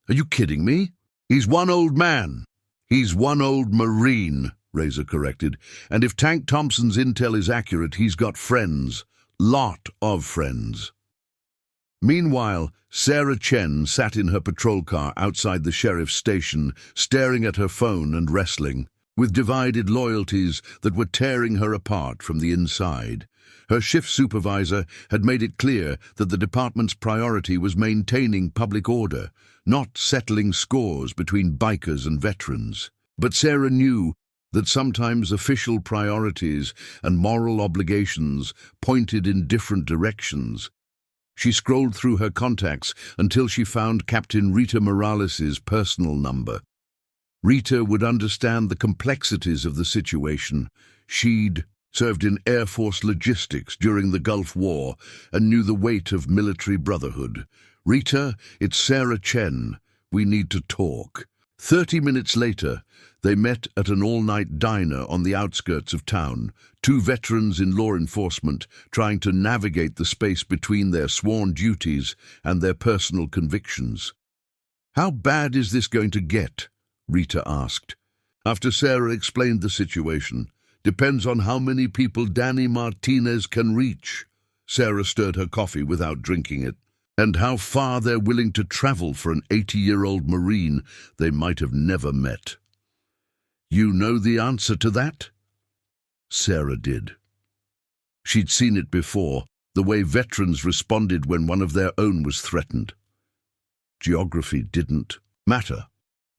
"Are you kidding me? He's one old man." "He's one old Marine," Razor corrected. "And if Tank Thompson's intel is accurate, he's got friends. Lot of friends." Meanwhile, Sarah Chen sat in her patrol car outside the sheriff's station, staring at her phone and wrestling with divided loyalties that were tearing her apart from the inside. Her shift supervisor had made it clear that the department's priority was maintaining public order, not settling scores between bikers and veterans. But Sarah knew that sometimes official priorities and moral obligations pointed in different directions. She scrolled through her contacts until she found Captain Rita Morales's personal number. Rita would understand the complexities of the situation. She'd served in Air Force logistics during the Gulf War and knew the weight of military brotherhood. "Rita, it's Sarah Chen. We need to talk." 30 minutes later, they met at an all-night diner on the outskirts of town, two veterans in law enforcement trying to navigate the space between their sworn duties and their personal convictions. "How bad is this going to get?" Rita asked. After Sarah explained the situation, "Depends on how many people Danny Martinez can reach." Sarah stirred her coffee without drinking it. "And how far they're willing to travel for an 80-year-old Marine they might have never met." "You know the answer to that?" Sarah did. She'd seen it before, the way veterans responded when one of their own was threatened. Geography didn't matter.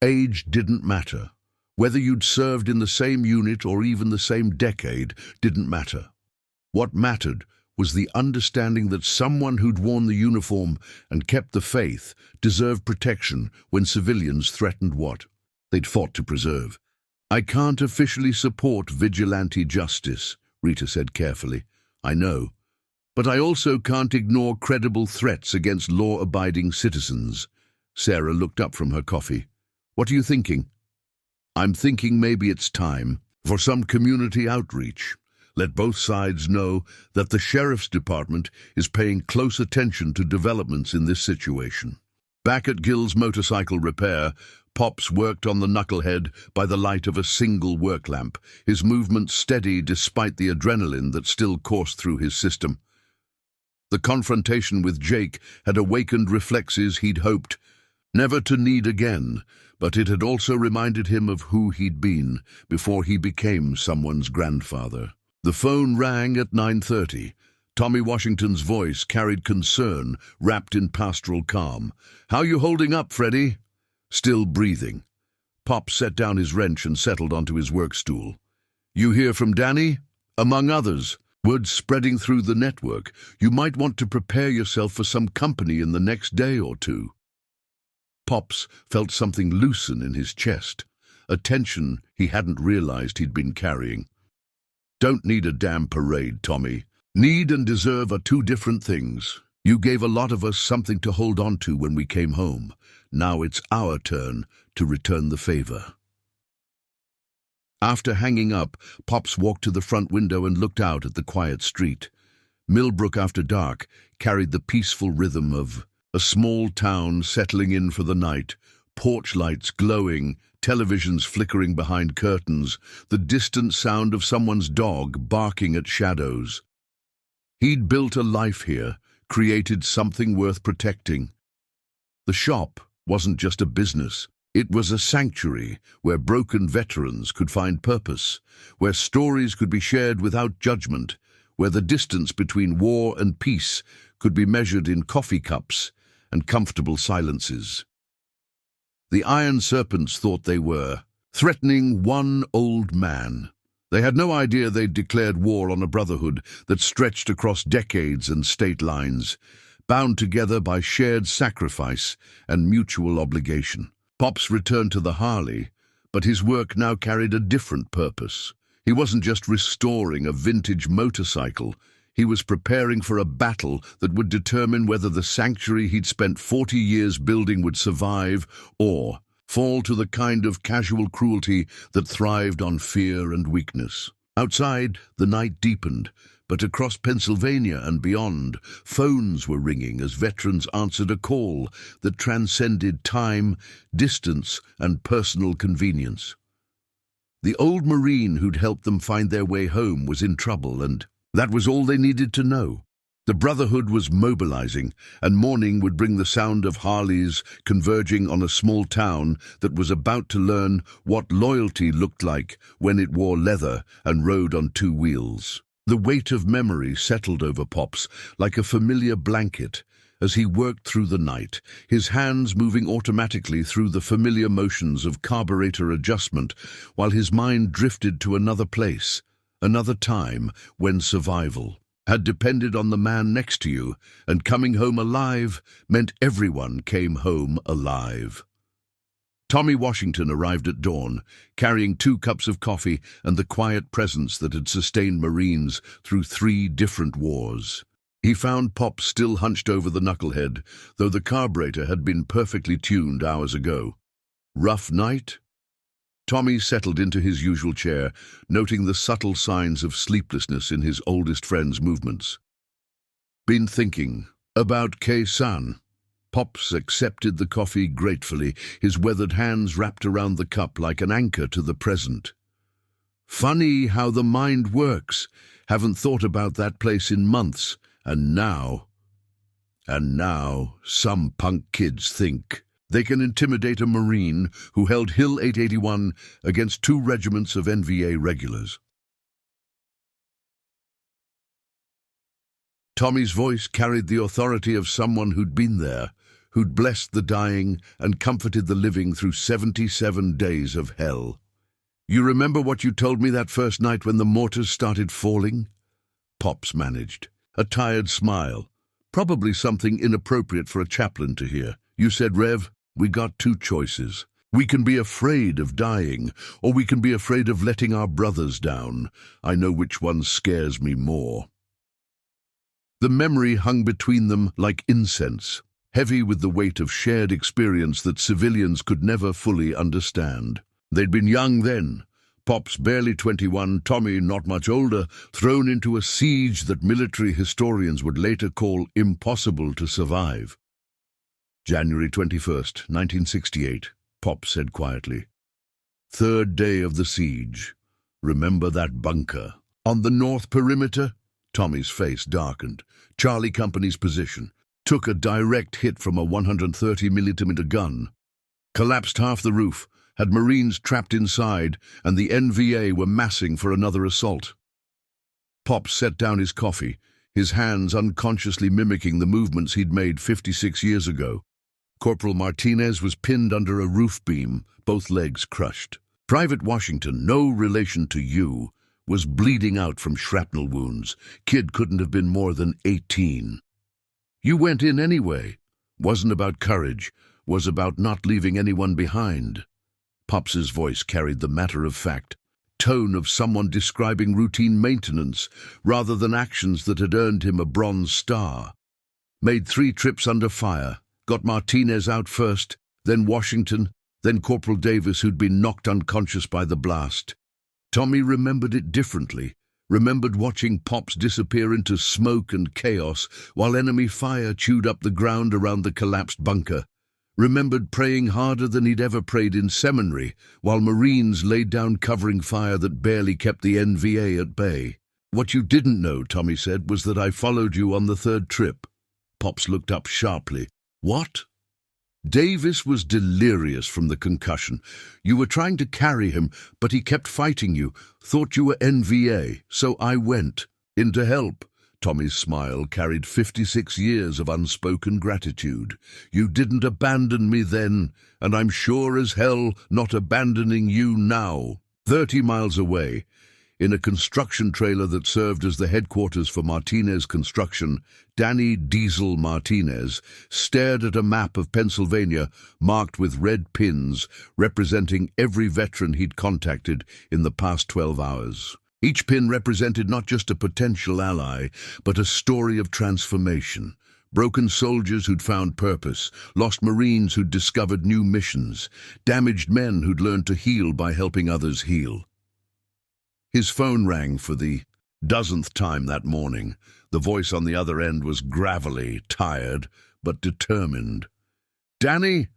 Age didn't matter. Whether you'd served in the same unit or even the same decade didn't matter. What mattered was the understanding that someone who'd worn the uniform and kept the faith deserved protection when civilians threatened what they'd fought to preserve. "I can't officially support vigilante justice," Rita said carefully. "I know. But I also can't ignore credible threats against law-abiding citizens." Sarah looked up from her coffee. "What are you thinking?" "I'm thinking maybe it's time for some community outreach. Let both sides know that the Sheriff's Department is paying close attention to developments in this situation." Back at Gill's motorcycle repair, Pops worked on the knucklehead by the light of a single work lamp, his movements steady despite the adrenaline that still coursed through his system. The confrontation with Jake had awakened reflexes he'd hoped never to need again, but it had also reminded him of who he'd been before he became someone's grandfather. The phone rang at 9:30. Tommy Washington's voice carried concern, wrapped in pastoral calm. "How you holding up, Freddie?" "Still breathing." Pop set down his wrench and settled onto his work stool. "You hear from Danny?" "Among others. Word spreading through the network. You might want to prepare yourself for some company in the next day or two." Pops felt something loosen in his chest, a tension he hadn't realized he'd been carrying. "Don't need a damn parade, Tommy. Need and deserve are two different things. You gave a lot of us something to hold on to when we came home. Now it's our turn to return the favor." After hanging up, Pops walked to the front window and looked out at the quiet street. Millbrook after dark carried the peaceful rhythm of a small town settling in for the night, porch lights glowing, televisions flickering behind curtains, the distant sound of someone's dog barking at shadows. He'd built a life here, created something worth protecting. The shop wasn't just a business. It was a sanctuary where broken veterans could find purpose, where stories could be shared without judgment, where the distance between war and peace could be measured in coffee cups and comfortable silences. The Iron Serpents thought they were threatening one old man. They had no idea they'd declared war on a brotherhood that stretched across decades and state lines, bound together by shared sacrifice and mutual obligation. Pops returned to the Harley, but his work now carried a different purpose. He wasn't just restoring a vintage motorcycle. He was preparing for a battle that would determine whether the sanctuary he'd spent 40 years building would survive or fall to the kind of casual cruelty that thrived on fear and weakness. Outside, the night deepened, but across Pennsylvania and beyond, phones were ringing as veterans answered a call that transcended time, distance, and personal convenience. The old Marine who'd helped them find their way home was in trouble, and that was all they needed to know. The Brotherhood was mobilizing, and morning would bring the sound of Harleys converging on a small town that was about to learn what loyalty looked like when it wore leather and rode on two wheels. The weight of memory settled over Pops like a familiar blanket, as he worked through the night, his hands moving automatically through the familiar motions of carburetor adjustment, while his mind drifted to another place, another time when survival had depended on the man next to you, and coming home alive meant everyone came home alive. Tommy Washington arrived at dawn, carrying 2 cups of coffee and the quiet presence that had sustained Marines through 3 different wars. He found Pop still hunched over the knucklehead, though the carburetor had been perfectly tuned hours ago. Rough night? Tommy settled into his usual chair, noting the subtle signs of sleeplessness in his oldest friend's movements. Been thinking about Kay-san. Pops accepted the coffee gratefully, his weathered hands wrapped around the cup like an anchor to the present. Funny how the mind works. Haven't thought about that place in months, and now some punk kids think they can intimidate a Marine who held Hill 881 against 2 regiments of NVA regulars. Tommy's voice carried the authority of someone who'd been there, who'd blessed the dying and comforted the living through 77 days of hell. You remember what you told me that first night when the mortars started falling? Pops managed. A tired smile. Probably something inappropriate for a chaplain to hear. You said, Rev, we got 2 choices. We can be afraid of dying, or we can be afraid of letting our brothers down. I know which one scares me more. The memory hung between them like incense, heavy with the weight of shared experience that civilians could never fully understand. They'd been young then, Pops barely 21, Tommy not much older, thrown into a siege that military historians would later call impossible to survive. January 21st, 1968, Pop said quietly. 3rd day of the siege. Remember that bunker? On the north perimeter? Tommy's face darkened. Charlie Company's position. Took a direct hit from a 130mm gun. Collapsed half the roof, had Marines trapped inside, and the NVA were massing for another assault. Pop set down his coffee, his hands unconsciously mimicking the movements he'd made 56 years ago. Corporal Martinez was pinned under a roof beam, both legs crushed. Private Washington, no relation to you, was bleeding out from shrapnel wounds. Kid couldn't have been more than 18. You went in anyway. Wasn't about courage, was about not leaving anyone behind. Pops's voice carried the matter-of-fact tone of someone describing routine maintenance rather than actions that had earned him a Bronze Star. Made 3 trips under fire, got Martinez out first, then Washington, then Corporal Davis, who'd been knocked unconscious by the blast. Tommy remembered it differently, remembered watching Pops disappear into smoke and chaos while enemy fire chewed up the ground around the collapsed bunker. Remembered praying harder than he'd ever prayed in seminary while Marines laid down covering fire that barely kept the NVA at bay. What you didn't know, Tommy said, was that I followed you on the 3rd trip. Pops looked up sharply. What? Davis was delirious from the concussion. You were trying to carry him, but he kept fighting you. Thought you were NVA, so I went. In to help. Tommy's smile carried 56 years of unspoken gratitude. You didn't abandon me then, and I'm sure as hell not abandoning you now. 30 miles away, in a construction trailer that served as the headquarters for Martinez Construction, Danny Diesel Martinez stared at a map of Pennsylvania marked with red pins representing every veteran he'd contacted in the past 12 hours. Each pin represented not just a potential ally, but a story of transformation. Broken soldiers who'd found purpose, lost Marines who'd discovered new missions, damaged men who'd learned to heal by helping others heal. His phone rang for the 10th time that morning. The voice on the other end was gravelly, tired, but determined. Danny,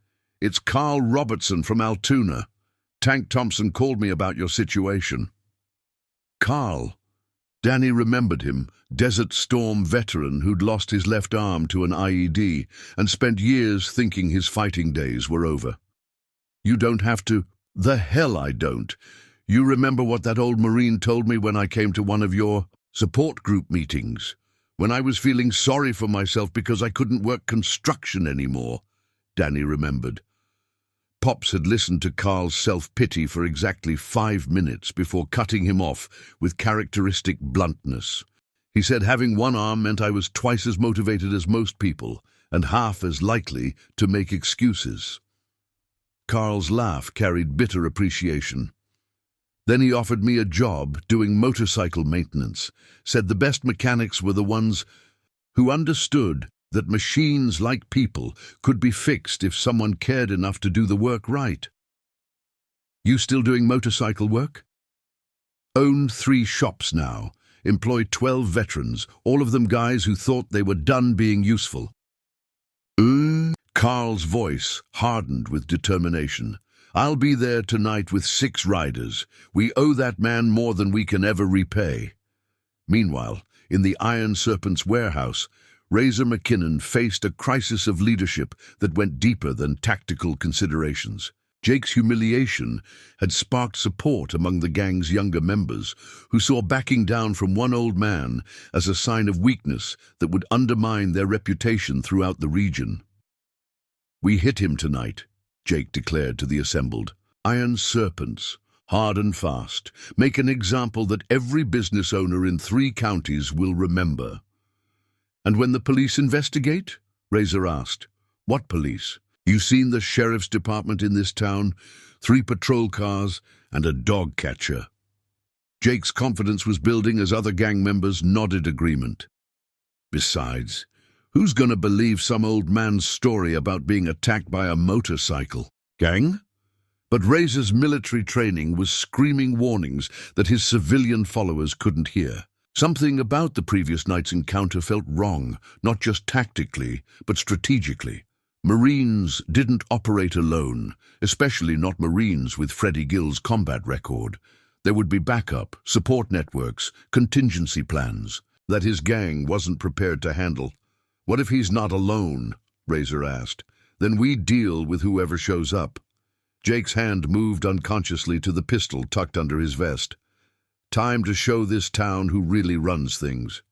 it's Carl Robertson from Altoona. Tank Thompson called me about your situation. Carl. Danny remembered him, Desert Storm veteran who'd lost his left arm to an IED and spent years thinking his fighting days were over. You don't have to. The hell I don't. You remember what that old Marine told me when I came to one of your support group meetings? When I was feeling sorry for myself because I couldn't work construction anymore, Danny remembered. Pops had listened to Carl's self-pity for exactly 5 minutes before cutting him off with characteristic bluntness. He said having one arm meant I was twice as motivated as most people and half as likely to make excuses. Carl's laugh carried bitter appreciation. Then he offered me a job doing motorcycle maintenance, said the best mechanics were the ones who understood that machines, like people, could be fixed if someone cared enough to do the work right. You still doing motorcycle work? Own 3 shops now, employ 12 veterans, all of them guys who thought they were done being useful. Carl's voice hardened with determination. I'll be there tonight with 6 riders. We owe that man more than we can ever repay. Meanwhile, in the Iron Serpents warehouse, Razor McKinnon faced a crisis of leadership that went deeper than tactical considerations. Jake's humiliation had sparked support among the gang's younger members, who saw backing down from one old man as a sign of weakness that would undermine their reputation throughout the region. We hit him tonight, Jake declared to the assembled. Iron Serpents, hard and fast, make an example that every business owner in 3 counties will remember. And when the police investigate? Razor asked. What police? You seen the sheriff's department in this town? 3 patrol cars and a dog catcher. Jake's confidence was building as other gang members nodded agreement. Besides, who's gonna believe some old man's story about being attacked by a motorcycle? Gang? But Razor's military training was screaming warnings that his civilian followers couldn't hear. Something about the previous night's encounter felt wrong, not just tactically, but strategically. Marines didn't operate alone, especially not Marines with Freddie Gill's combat record. There would be backup, support networks, contingency plans that his gang wasn't prepared to handle. What if he's not alone? Razor asked. Then we deal with whoever shows up. Jake's hand moved unconsciously to the pistol tucked under his vest. Time to show this town who really runs things.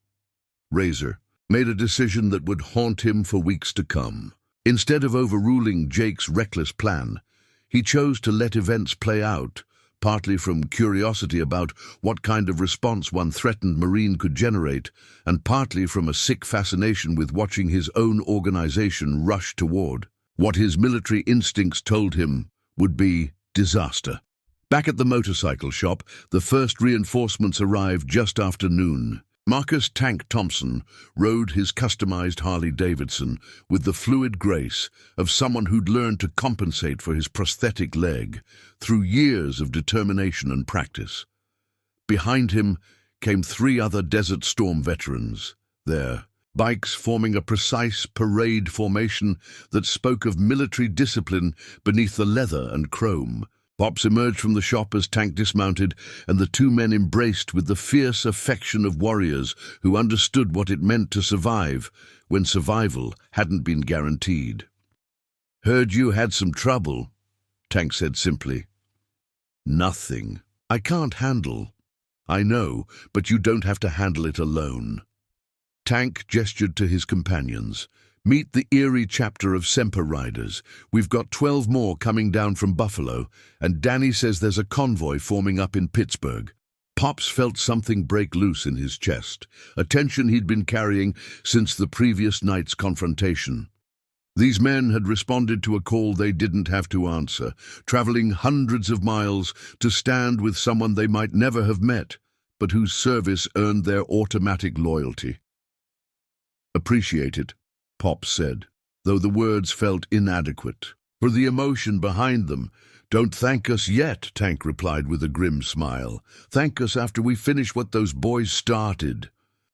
Razor made a decision that would haunt him for weeks to come. Instead of overruling Jake's reckless plan, he chose to let events play out, partly from curiosity about what kind of response one threatened Marine could generate, and partly from a sick fascination with watching his own organization rush toward what his military instincts told him would be disaster. Back at the motorcycle shop, the first reinforcements arrived just after noon. Marcus Tank Thompson rode his customized Harley-Davidson with the fluid grace of someone who'd learned to compensate for his prosthetic leg through years of determination and practice. Behind him came 3 other Desert Storm veterans, their bikes forming a precise parade formation that spoke of military discipline beneath the leather and chrome. Pops emerged from the shop as Tank dismounted, and the 2 men embraced with the fierce affection of warriors who understood what it meant to survive when survival hadn't been guaranteed. Heard you had some trouble, Tank said simply. Nothing. I can't handle. I know, but you don't have to handle it alone. Tank gestured to his companions. Meet the eerie chapter of Semper Riders. We've got 12 more coming down from Buffalo, and Danny says there's a convoy forming up in Pittsburgh. Pops felt something break loose in his chest, a tension he'd been carrying since the previous night's confrontation. These men had responded to a call they didn't have to answer, traveling hundreds of miles to stand with someone they might never have met, but whose service earned their automatic loyalty. Appreciate it, Pops said, though the words felt inadequate. For the emotion behind them. Don't thank us yet, Tank replied with a grim smile. Thank us after we finish what those boys started.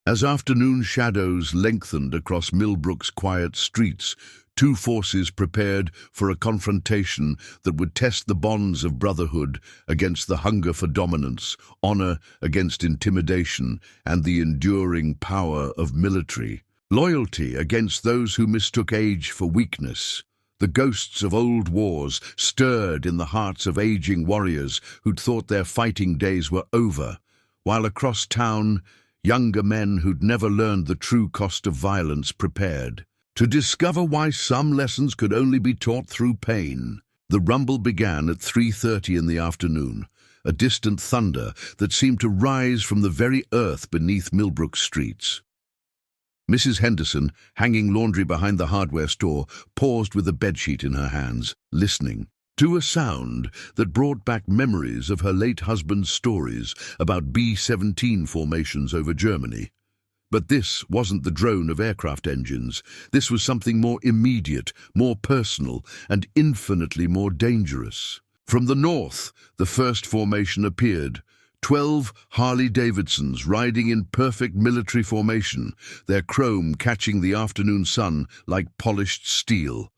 As afternoon shadows lengthened across Millbrook's quiet streets, 2 forces prepared for a confrontation that would test the bonds of brotherhood against the hunger for dominance, honor against intimidation, and the enduring power of military. Loyalty against those who mistook age for weakness. The ghosts of old wars stirred in the hearts of aging warriors who'd thought their fighting days were over, while across town, Younger men who'd never learned the true cost of violence prepared to discover why some lessons could only be taught through pain. The rumble began at 3:30 in the afternoon, a distant thunder that seemed to rise from the very earth beneath Millbrook streets. Mrs. Henderson, hanging laundry behind the hardware store, paused with a bedsheet in her hands, listening to a sound that brought back memories of her late husband's stories about B-17 formations over Germany. But this wasn't the drone of aircraft engines. This was something more immediate, more personal, and infinitely more dangerous. From the north, the first formation appeared. 12 Harley-Davidsons riding in perfect military formation, their chrome catching the afternoon sun like polished steel.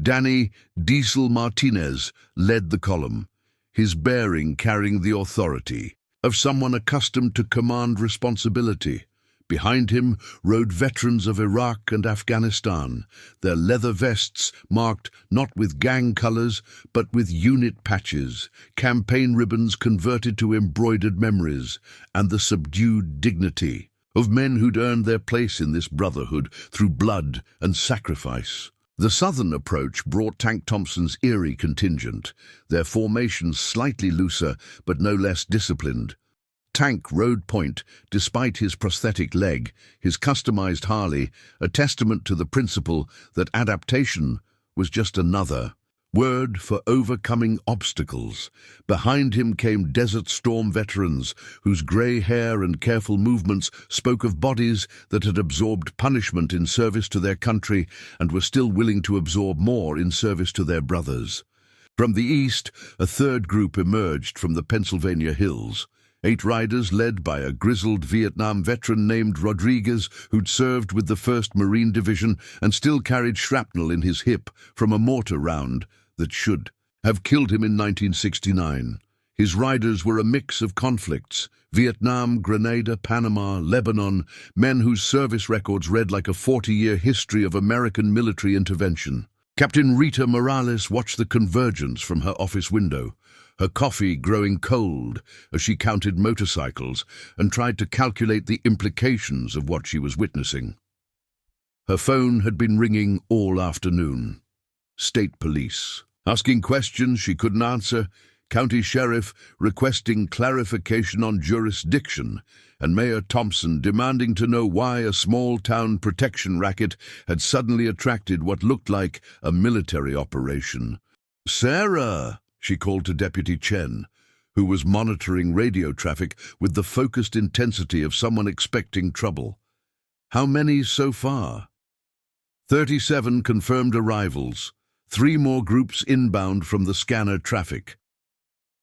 Danny Diesel Martinez led the column, his bearing carrying the authority of someone accustomed to command responsibility. Behind him rode veterans of Iraq and Afghanistan, their leather vests marked not with gang colors but with unit patches, campaign ribbons converted to embroidered memories, and the subdued dignity of men who'd earned their place in this brotherhood through blood and sacrifice. The southern approach brought Tank Thompson's Erie contingent, their formations slightly looser but no less disciplined. Tank rode point, despite his prosthetic leg, his customized Harley, a testament to the principle that adaptation was just another word for overcoming obstacles. Behind him came Desert Storm veterans, whose grey hair and careful movements spoke of bodies that had absorbed punishment in service to their country and were still willing to absorb more in service to their brothers. From the east, a third group emerged from the Pennsylvania hills. 8 riders led by a grizzled Vietnam veteran named Rodriguez, who'd served with the 1st Marine Division and still carried shrapnel in his hip from a mortar round that should have killed him in 1969. His riders were a mix of conflicts: Vietnam, Grenada, Panama, Lebanon, men whose service records read like a 40-year history of American military intervention. Captain Rita Morales watched the convergence from her office window, her coffee growing cold as she counted motorcycles and tried to calculate the implications of what she was witnessing. Her phone had been ringing all afternoon. State police, asking questions she couldn't answer, county sheriff requesting clarification on jurisdiction, and Mayor Thompson demanding to know why a small-town protection racket had suddenly attracted what looked like a military operation. "Sarah!" she called to Deputy Chen, who was monitoring radio traffic with the focused intensity of someone expecting trouble. "How many so far?" 37 confirmed arrivals, 3 more groups inbound from the scanner traffic.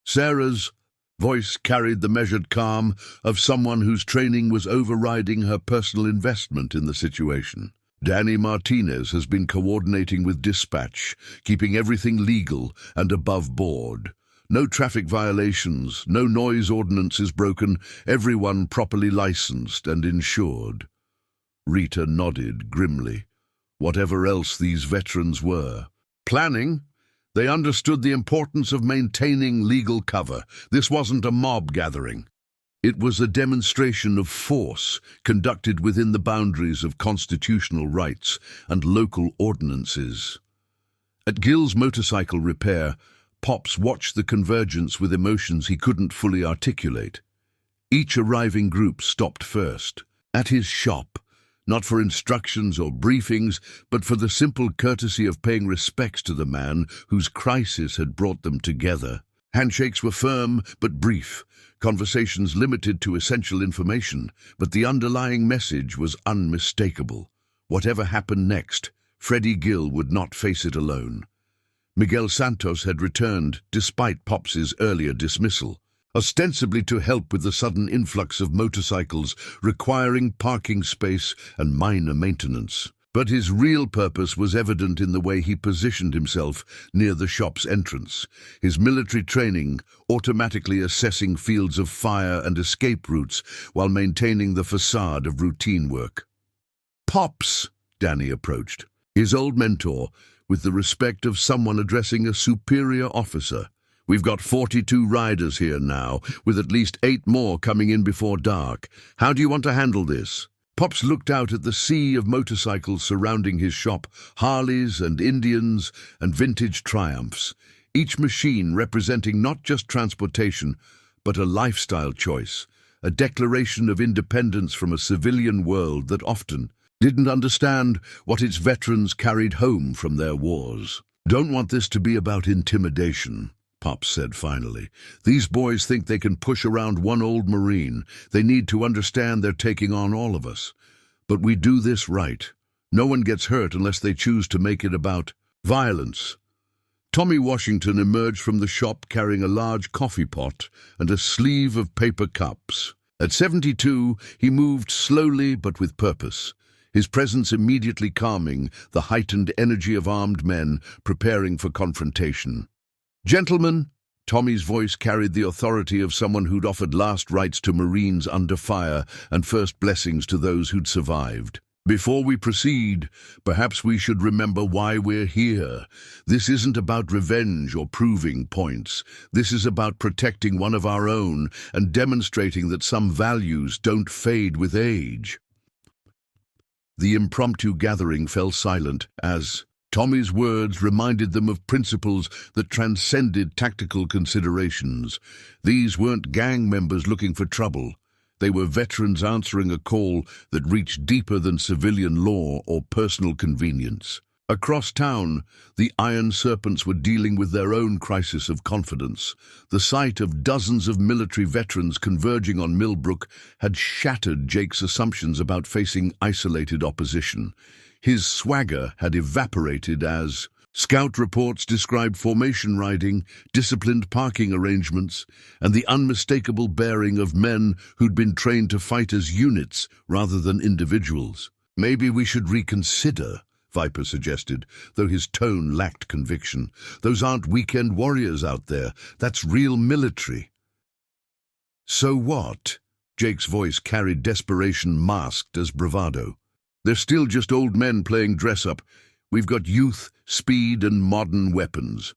Sarah's voice carried the measured calm of someone whose training was overriding her personal investment in the situation. Danny Martinez has been coordinating with dispatch, keeping everything legal and above board. No traffic violations, no noise ordinances broken, everyone properly licensed and insured. Rita nodded grimly. Whatever else these veterans were. Planning? They understood the importance of maintaining legal cover. This wasn't a mob gathering. It was a demonstration of force conducted within the boundaries of constitutional rights and local ordinances. At Gill's motorcycle repair, Pops watched the convergence with emotions he couldn't fully articulate. Each arriving group stopped first, at his shop, not for instructions or briefings, but for the simple courtesy of paying respects to the man whose crisis had brought them together. Handshakes were firm but brief, conversations limited to essential information, but the underlying message was unmistakable. Whatever happened next, Freddie Gill would not face it alone. Miguel Santos had returned despite Pops's earlier dismissal, ostensibly to help with the sudden influx of motorcycles requiring parking space and minor maintenance. But his real purpose was evident in the way he positioned himself near the shop's entrance, his military training automatically assessing fields of fire and escape routes while maintaining the facade of routine work. "Pops," Danny approached, his old mentor, with the respect of someone addressing a superior officer. We've got 42 riders here now, with at least 8 more coming in before dark. How do you want to handle this?" Pops looked out at the sea of motorcycles surrounding his shop, Harleys and Indians and vintage Triumphs, each machine representing not just transportation, but a lifestyle choice, a declaration of independence from a civilian world that often didn't understand what its veterans carried home from their wars. "Don't want this to be about intimidation," Pops said finally. "These boys think they can push around one old Marine. They need to understand they're taking on all of us. But we do this right. No one gets hurt unless they choose to make it about violence." Tommy Washington emerged from the shop carrying a large coffee pot and a sleeve of paper cups. At 72, he moved slowly but with purpose, his presence immediately calming the heightened energy of armed men preparing for confrontation. "Gentlemen," Tommy's voice carried the authority of someone who'd offered last rites to Marines under fire and first blessings to those who'd survived. "Before we proceed, perhaps we should remember why we're here. This isn't about revenge or proving points. This is about protecting one of our own and demonstrating that some values don't fade with age." The impromptu gathering fell silent as Tommy's words reminded them of principles that transcended tactical considerations. These weren't gang members looking for trouble. They were veterans answering a call that reached deeper than civilian law or personal convenience. Across town, the Iron Serpents were dealing with their own crisis of confidence. The sight of dozens of military veterans converging on Millbrook had shattered Jake's assumptions about facing isolated opposition. His swagger had evaporated as scout reports described formation riding, disciplined parking arrangements, and the unmistakable bearing of men who'd been trained to fight as units rather than individuals. "Maybe we should reconsider," Viper suggested, though his tone lacked conviction. "Those aren't weekend warriors out there. That's real military." "So what?" Jake's voice carried desperation masked as bravado. "They're still just old men playing dress-up. We've got youth, speed, and modern weapons."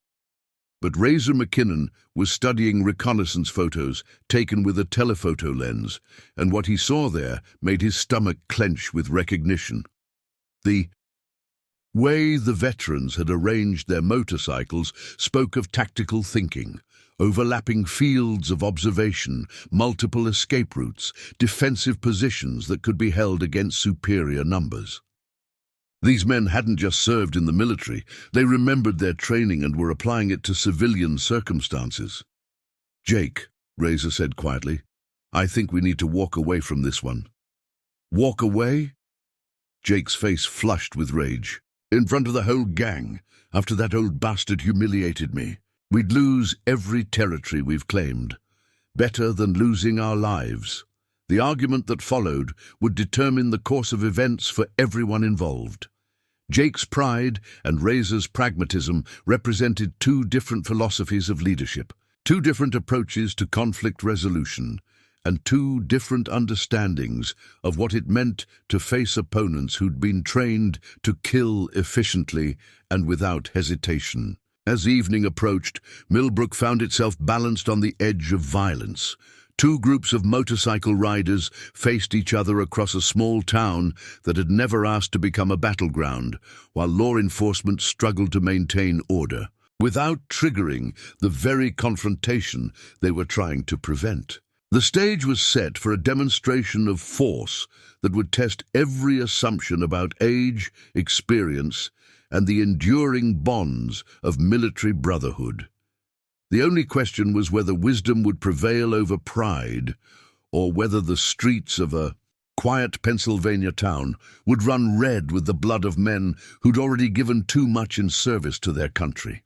But Razor McKinnon was studying reconnaissance photos taken with a telephoto lens, and what he saw there made his stomach clench with recognition. The way the veterans had arranged their motorcycles spoke of tactical thinking, overlapping fields of observation, multiple escape routes, defensive positions that could be held against superior numbers. These men hadn't just served in the military, they remembered their training and were applying it to civilian circumstances. "Jake," Razor said quietly, "I think we need to walk away from this one." "Walk away?" Jake's face flushed with rage. "In front of the whole gang, after that old bastard humiliated me. We'd lose every territory we've claimed. Better than losing our lives." The argument that followed would determine the course of events for everyone involved. Jake's pride and Razor's pragmatism represented two different philosophies of leadership, two different approaches to conflict resolution, and two different understandings of what it meant to face opponents who'd been trained to kill efficiently and without hesitation. As evening approached, Millbrook found itself balanced on the edge of violence. Two groups of motorcycle riders faced each other across a small town that had never asked to become a battleground, while law enforcement struggled to maintain order, without triggering the very confrontation they were trying to prevent. The stage was set for a demonstration of force that would test every assumption about age, experience, and the enduring bonds of military brotherhood. The only question was whether wisdom would prevail over pride, or whether the streets of a quiet Pennsylvania town would run red with the blood of men who'd already given too much in service to their country.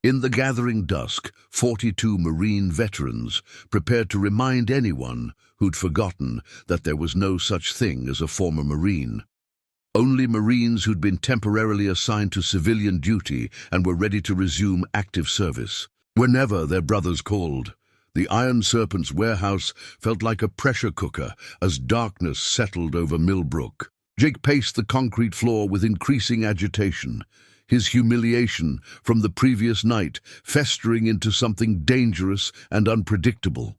In the gathering dusk, 42 Marine veterans prepared to remind anyone who'd forgotten that there was no such thing as a former Marine. Only Marines who'd been temporarily assigned to civilian duty and were ready to resume active service. Whenever their brothers called, the Iron Serpents warehouse felt like a pressure cooker as darkness settled over Millbrook. Jake paced the concrete floor with increasing agitation, his humiliation from the previous night festering into something dangerous and unpredictable.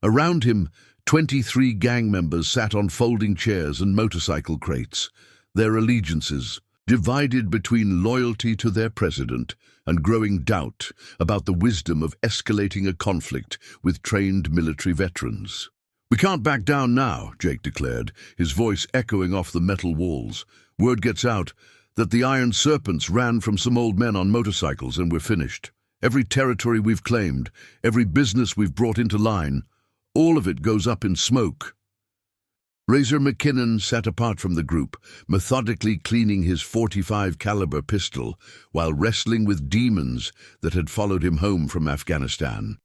Around him, 23 gang members sat on folding chairs and motorcycle crates, their allegiances divided between loyalty to their president and growing doubt about the wisdom of escalating a conflict with trained military veterans. "We can't back down now," Jake declared, his voice echoing off the metal walls. "Word gets out that the Iron Serpents ran from some old men on motorcycles and we're finished. Every territory we've claimed, every business we've brought into line, all of it goes up in smoke." Razor McKinnon sat apart from the group, methodically cleaning his .45 caliber pistol while wrestling with demons that had followed him home from Afghanistan.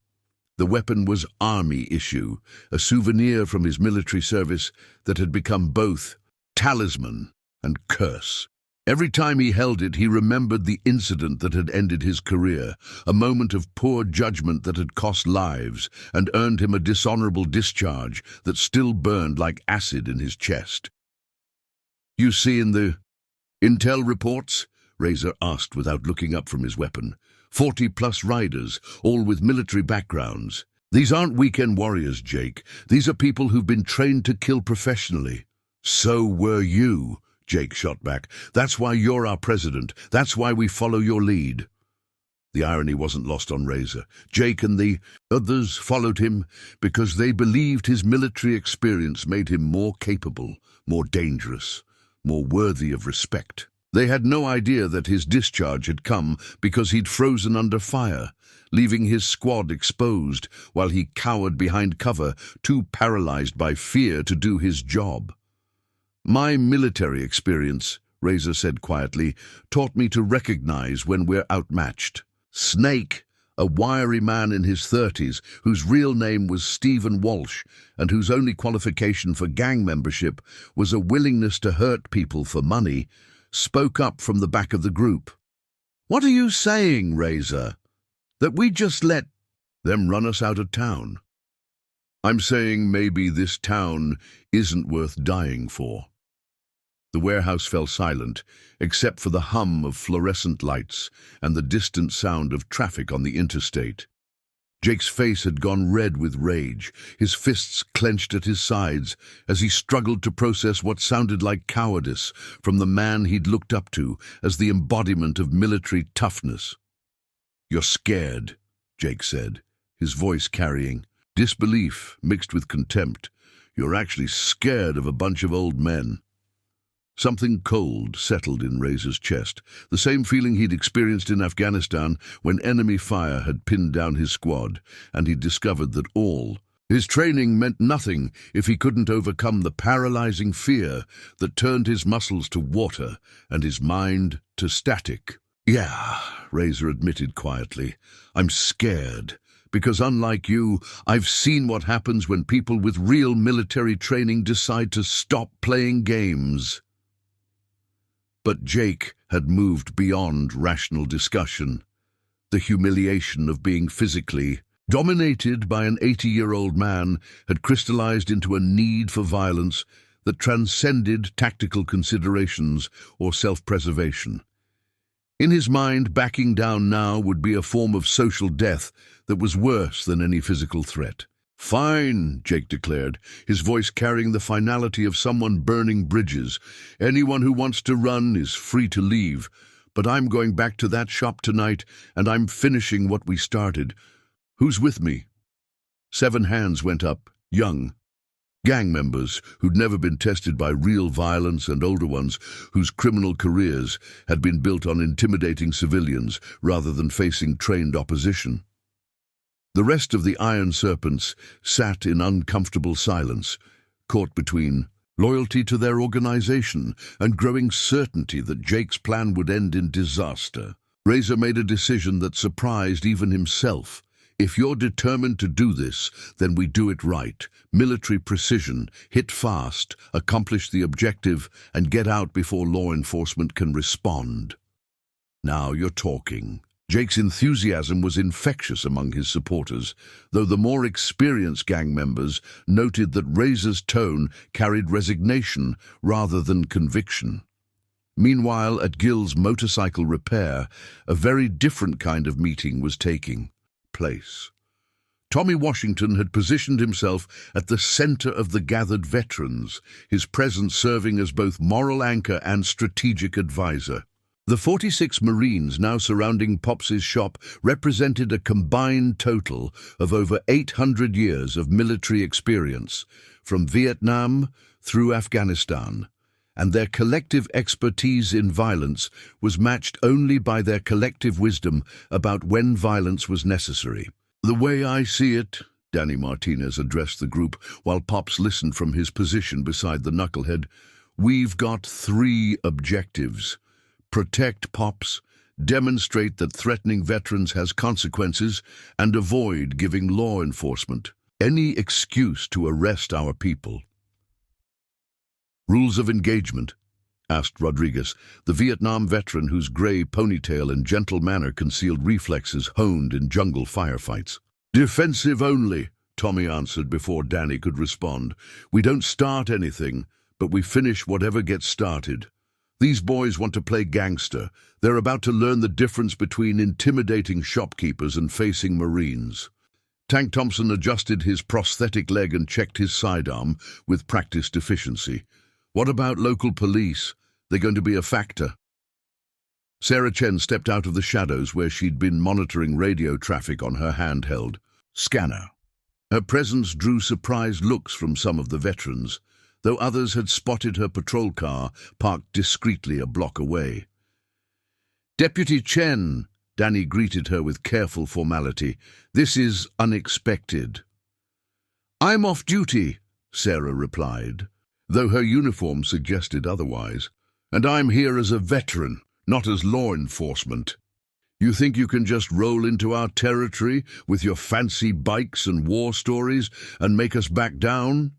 The weapon was army issue, a souvenir from his military service that had become both talisman and curse. Every time he held it, he remembered the incident that had ended his career, a moment of poor judgment that had cost lives and earned him a dishonorable discharge that still burned like acid in his chest. "You see in the intel reports?" Razor asked without looking up from his weapon. 40-plus riders, all with military backgrounds. "These aren't weekend warriors, Jake. These are people who've been trained to kill professionally." "So were you," Jake shot back. "That's why you're our president. That's why we follow your lead." The irony wasn't lost on Razor. Jake and the others followed him because they believed his military experience made him more capable, more dangerous, more worthy of respect. They had no idea that his discharge had come because he'd frozen under fire, leaving his squad exposed while he cowered behind cover, too paralyzed by fear to do his job. "My military experience," Razor said quietly, "taught me to recognize when we're outmatched." Snake, a wiry man in his 30s, whose real name was Stephen Walsh, and whose only qualification for gang membership was a willingness to hurt people for money, spoke up from the back of the group. "What are you saying, Razor? That we just let them run us out of town?" "I'm saying maybe this town isn't worth dying for." The warehouse fell silent, except for the hum of fluorescent lights and the distant sound of traffic on the interstate. Jake's face had gone red with rage, his fists clenched at his sides as he struggled to process what sounded like cowardice from the man he'd looked up to as the embodiment of military toughness. "You're scared," Jake said, his voice carrying disbelief mixed with contempt. "You're actually scared of a bunch of old men." Something cold settled in Razor's chest, the same feeling he'd experienced in Afghanistan when enemy fire had pinned down his squad, and he'd discovered that all his training meant nothing if he couldn't overcome the paralyzing fear that turned his muscles to water and his mind to static. "Yeah," Razor admitted quietly, "I'm scared. Because unlike you, I've seen what happens when people with real military training decide to stop playing games." But Jake had moved beyond rational discussion. The humiliation of being physically dominated by an 80-year-old man had crystallized into a need for violence that transcended tactical considerations or self-preservation. In his mind, backing down now would be a form of social death that was worse than any physical threat. "Fine," Jake declared, his voice carrying the finality of someone burning bridges. "Anyone who wants to run is free to leave, but I'm going back to that shop tonight, and I'm finishing what we started. Who's with me?" 7 hands went up, young. Gang members who'd never been tested by real violence and older ones whose criminal careers had been built on intimidating civilians rather than facing trained opposition. The rest of the Iron Serpents sat in uncomfortable silence, caught between loyalty to their organization and growing certainty that Jake's plan would end in disaster. Razor made a decision that surprised even himself. "If you're determined to do this, then we do it right. Military precision, hit fast, accomplish the objective, and get out before law enforcement can respond." "Now you're talking." Jake's enthusiasm was infectious among his supporters, though the more experienced gang members noted that Razor's tone carried resignation rather than conviction. Meanwhile, at Gill's motorcycle repair, a very different kind of meeting was taking place. Tommy Washington had positioned himself at the center of the gathered veterans, his presence serving as both moral anchor and strategic advisor. The 46 Marines now surrounding Pops's shop represented a combined total of over 800 years of military experience, from Vietnam through Afghanistan, and their collective expertise in violence was matched only by their collective wisdom about when violence was necessary. "The way I see it," Danny Martinez addressed the group while Pops listened from his position beside the knucklehead, "we've got 3 objectives. Protect Pops, demonstrate that threatening veterans has consequences, and avoid giving law enforcement any excuse to arrest our people." "Rules of engagement?" asked Rodriguez, the Vietnam veteran whose gray ponytail and gentle manner concealed reflexes honed in jungle firefights. "Defensive only," Tommy answered before Danny could respond. "We don't start anything, but we finish whatever gets started. These boys want to play gangster. They're about to learn the difference between intimidating shopkeepers and facing Marines." Tank Thompson adjusted his prosthetic leg and checked his sidearm with practiced efficiency. "What about local police? They're going to be a factor." Sarah Chen stepped out of the shadows where she'd been monitoring radio traffic on her handheld scanner. Her presence drew surprised looks from some of the veterans, though others had spotted her patrol car parked discreetly a block away. "Deputy Chen," Danny greeted her with careful formality, "this is unexpected." "I'm off duty," Sarah replied, though her uniform suggested otherwise. "And I'm here as a veteran, not as law enforcement. You think you can just roll into our territory with your fancy bikes and war stories and make us back down?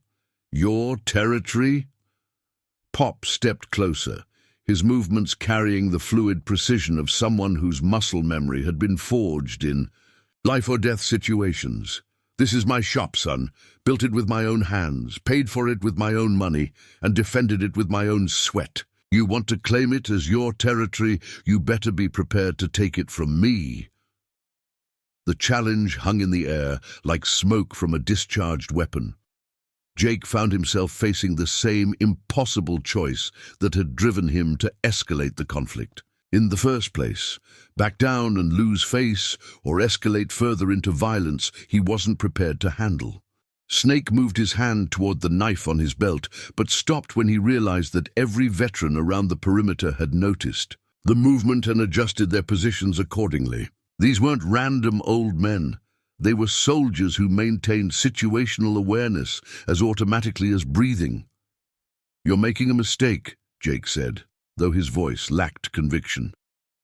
Your territory?" Pop stepped closer, his movements carrying the fluid precision of someone whose muscle memory had been forged in life-or-death situations. "This is my shop, son. Built it with my own hands, paid for it with my own money, and defended it with my own sweat. You want to claim it as your territory, you better be prepared to take it from me." The challenge hung in the air like smoke from a discharged weapon. Jake found himself facing the same impossible choice that had driven him to escalate the conflict. In the first place, back down and lose face or escalate further into violence he wasn't prepared to handle. Snake moved his hand toward the knife on his belt, but stopped when he realized that every veteran around the perimeter had noticed the movement and adjusted their positions accordingly. These weren't random old men. They were soldiers who maintained situational awareness as automatically as breathing. "You're making a mistake," Jake said, though his voice lacked conviction.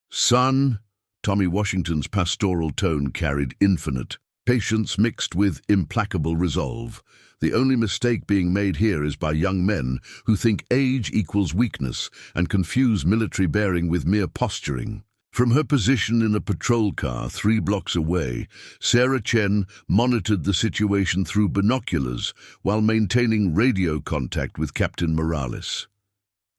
"Son," Tommy Washington's pastoral tone carried infinite patience mixed with implacable resolve. "The only mistake being made here is by young men who think age equals weakness and confuse military bearing with mere posturing." From her position in a patrol car 3 blocks away, Sarah Chen monitored the situation through binoculars while maintaining radio contact with Captain Morales.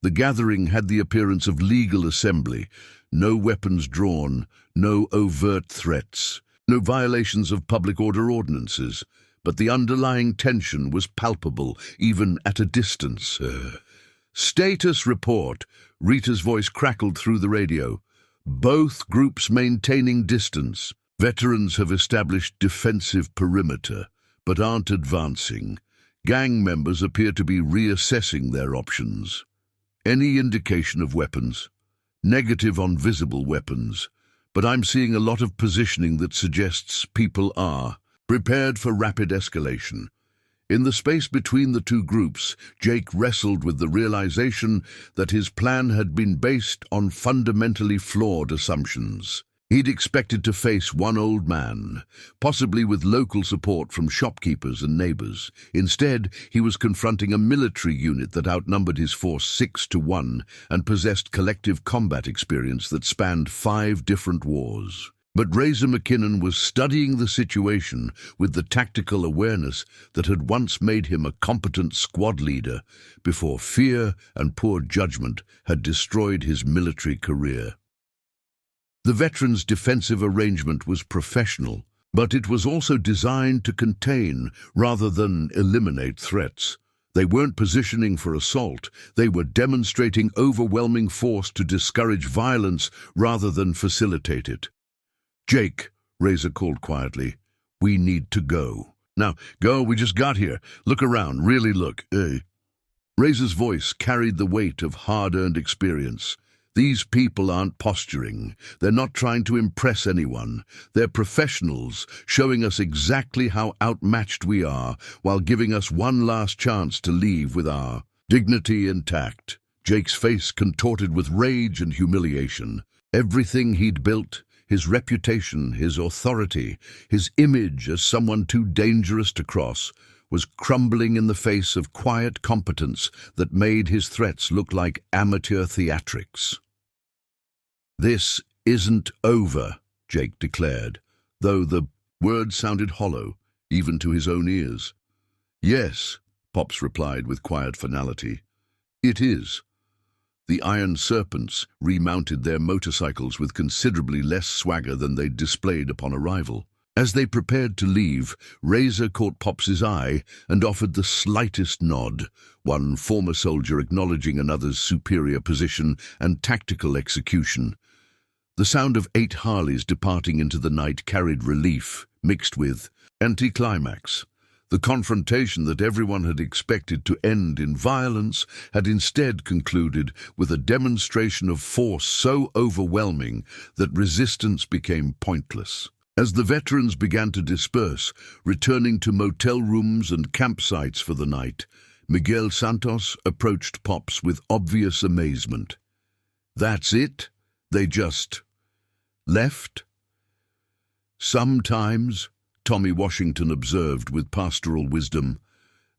The gathering had the appearance of legal assembly, no weapons drawn, no overt threats, no violations of public order ordinances, but the underlying tension was palpable even at a distance. "Status report," Rita's voice crackled through the radio. "Both groups maintaining distance. Veterans have established defensive perimeter, but aren't advancing. Gang members appear to be reassessing their options. Any indication of weapons? Negative on visible weapons, but I'm seeing a lot of positioning that suggests people are prepared for rapid escalation." In the space between the 2 groups, Jake wrestled with the realization that his plan had been based on fundamentally flawed assumptions. He'd expected to face one old man, possibly with local support from shopkeepers and neighbors. Instead, he was confronting a military unit that outnumbered his force 6-1 and possessed collective combat experience that spanned 5 different wars. But Razor McKinnon was studying the situation with the tactical awareness that had once made him a competent squad leader before fear and poor judgment had destroyed his military career. The veteran's defensive arrangement was professional, but it was also designed to contain rather than eliminate threats. They weren't positioning for assault, they were demonstrating overwhelming force to discourage violence rather than facilitate it. "Jake," Razor called quietly, "we need to go." "Now, go, we just got here. Look around, really look, eh?" Razor's voice carried the weight of hard-earned experience. These people aren't posturing. They're not trying to impress anyone. They're professionals, showing us exactly how outmatched we are, while giving us one last chance to leave with our dignity intact. Jake's face contorted with rage and humiliation. Everything he'd built, his reputation, his authority, his image as someone too dangerous to cross, was crumbling in the face of quiet competence that made his threats look like amateur theatrics. "This isn't over," Jake declared, though the word sounded hollow, even to his own ears. "Yes," Pops replied with quiet finality, "it is." The Iron Serpents remounted their motorcycles with considerably less swagger than they'd displayed upon arrival. As they prepared to leave, Razor caught Pops's eye and offered the slightest nod, one former soldier acknowledging another's superior position and tactical execution. The sound of 8 Harleys departing into the night carried relief, mixed with anticlimax. The confrontation that everyone had expected to end in violence had instead concluded with a demonstration of force so overwhelming that resistance became pointless. As the veterans began to disperse, returning to motel rooms and campsites for the night, Miguel Santos approached Pops with obvious amazement. "That's it? They just left?" "Sometimes," Tommy Washington observed with pastoral wisdom,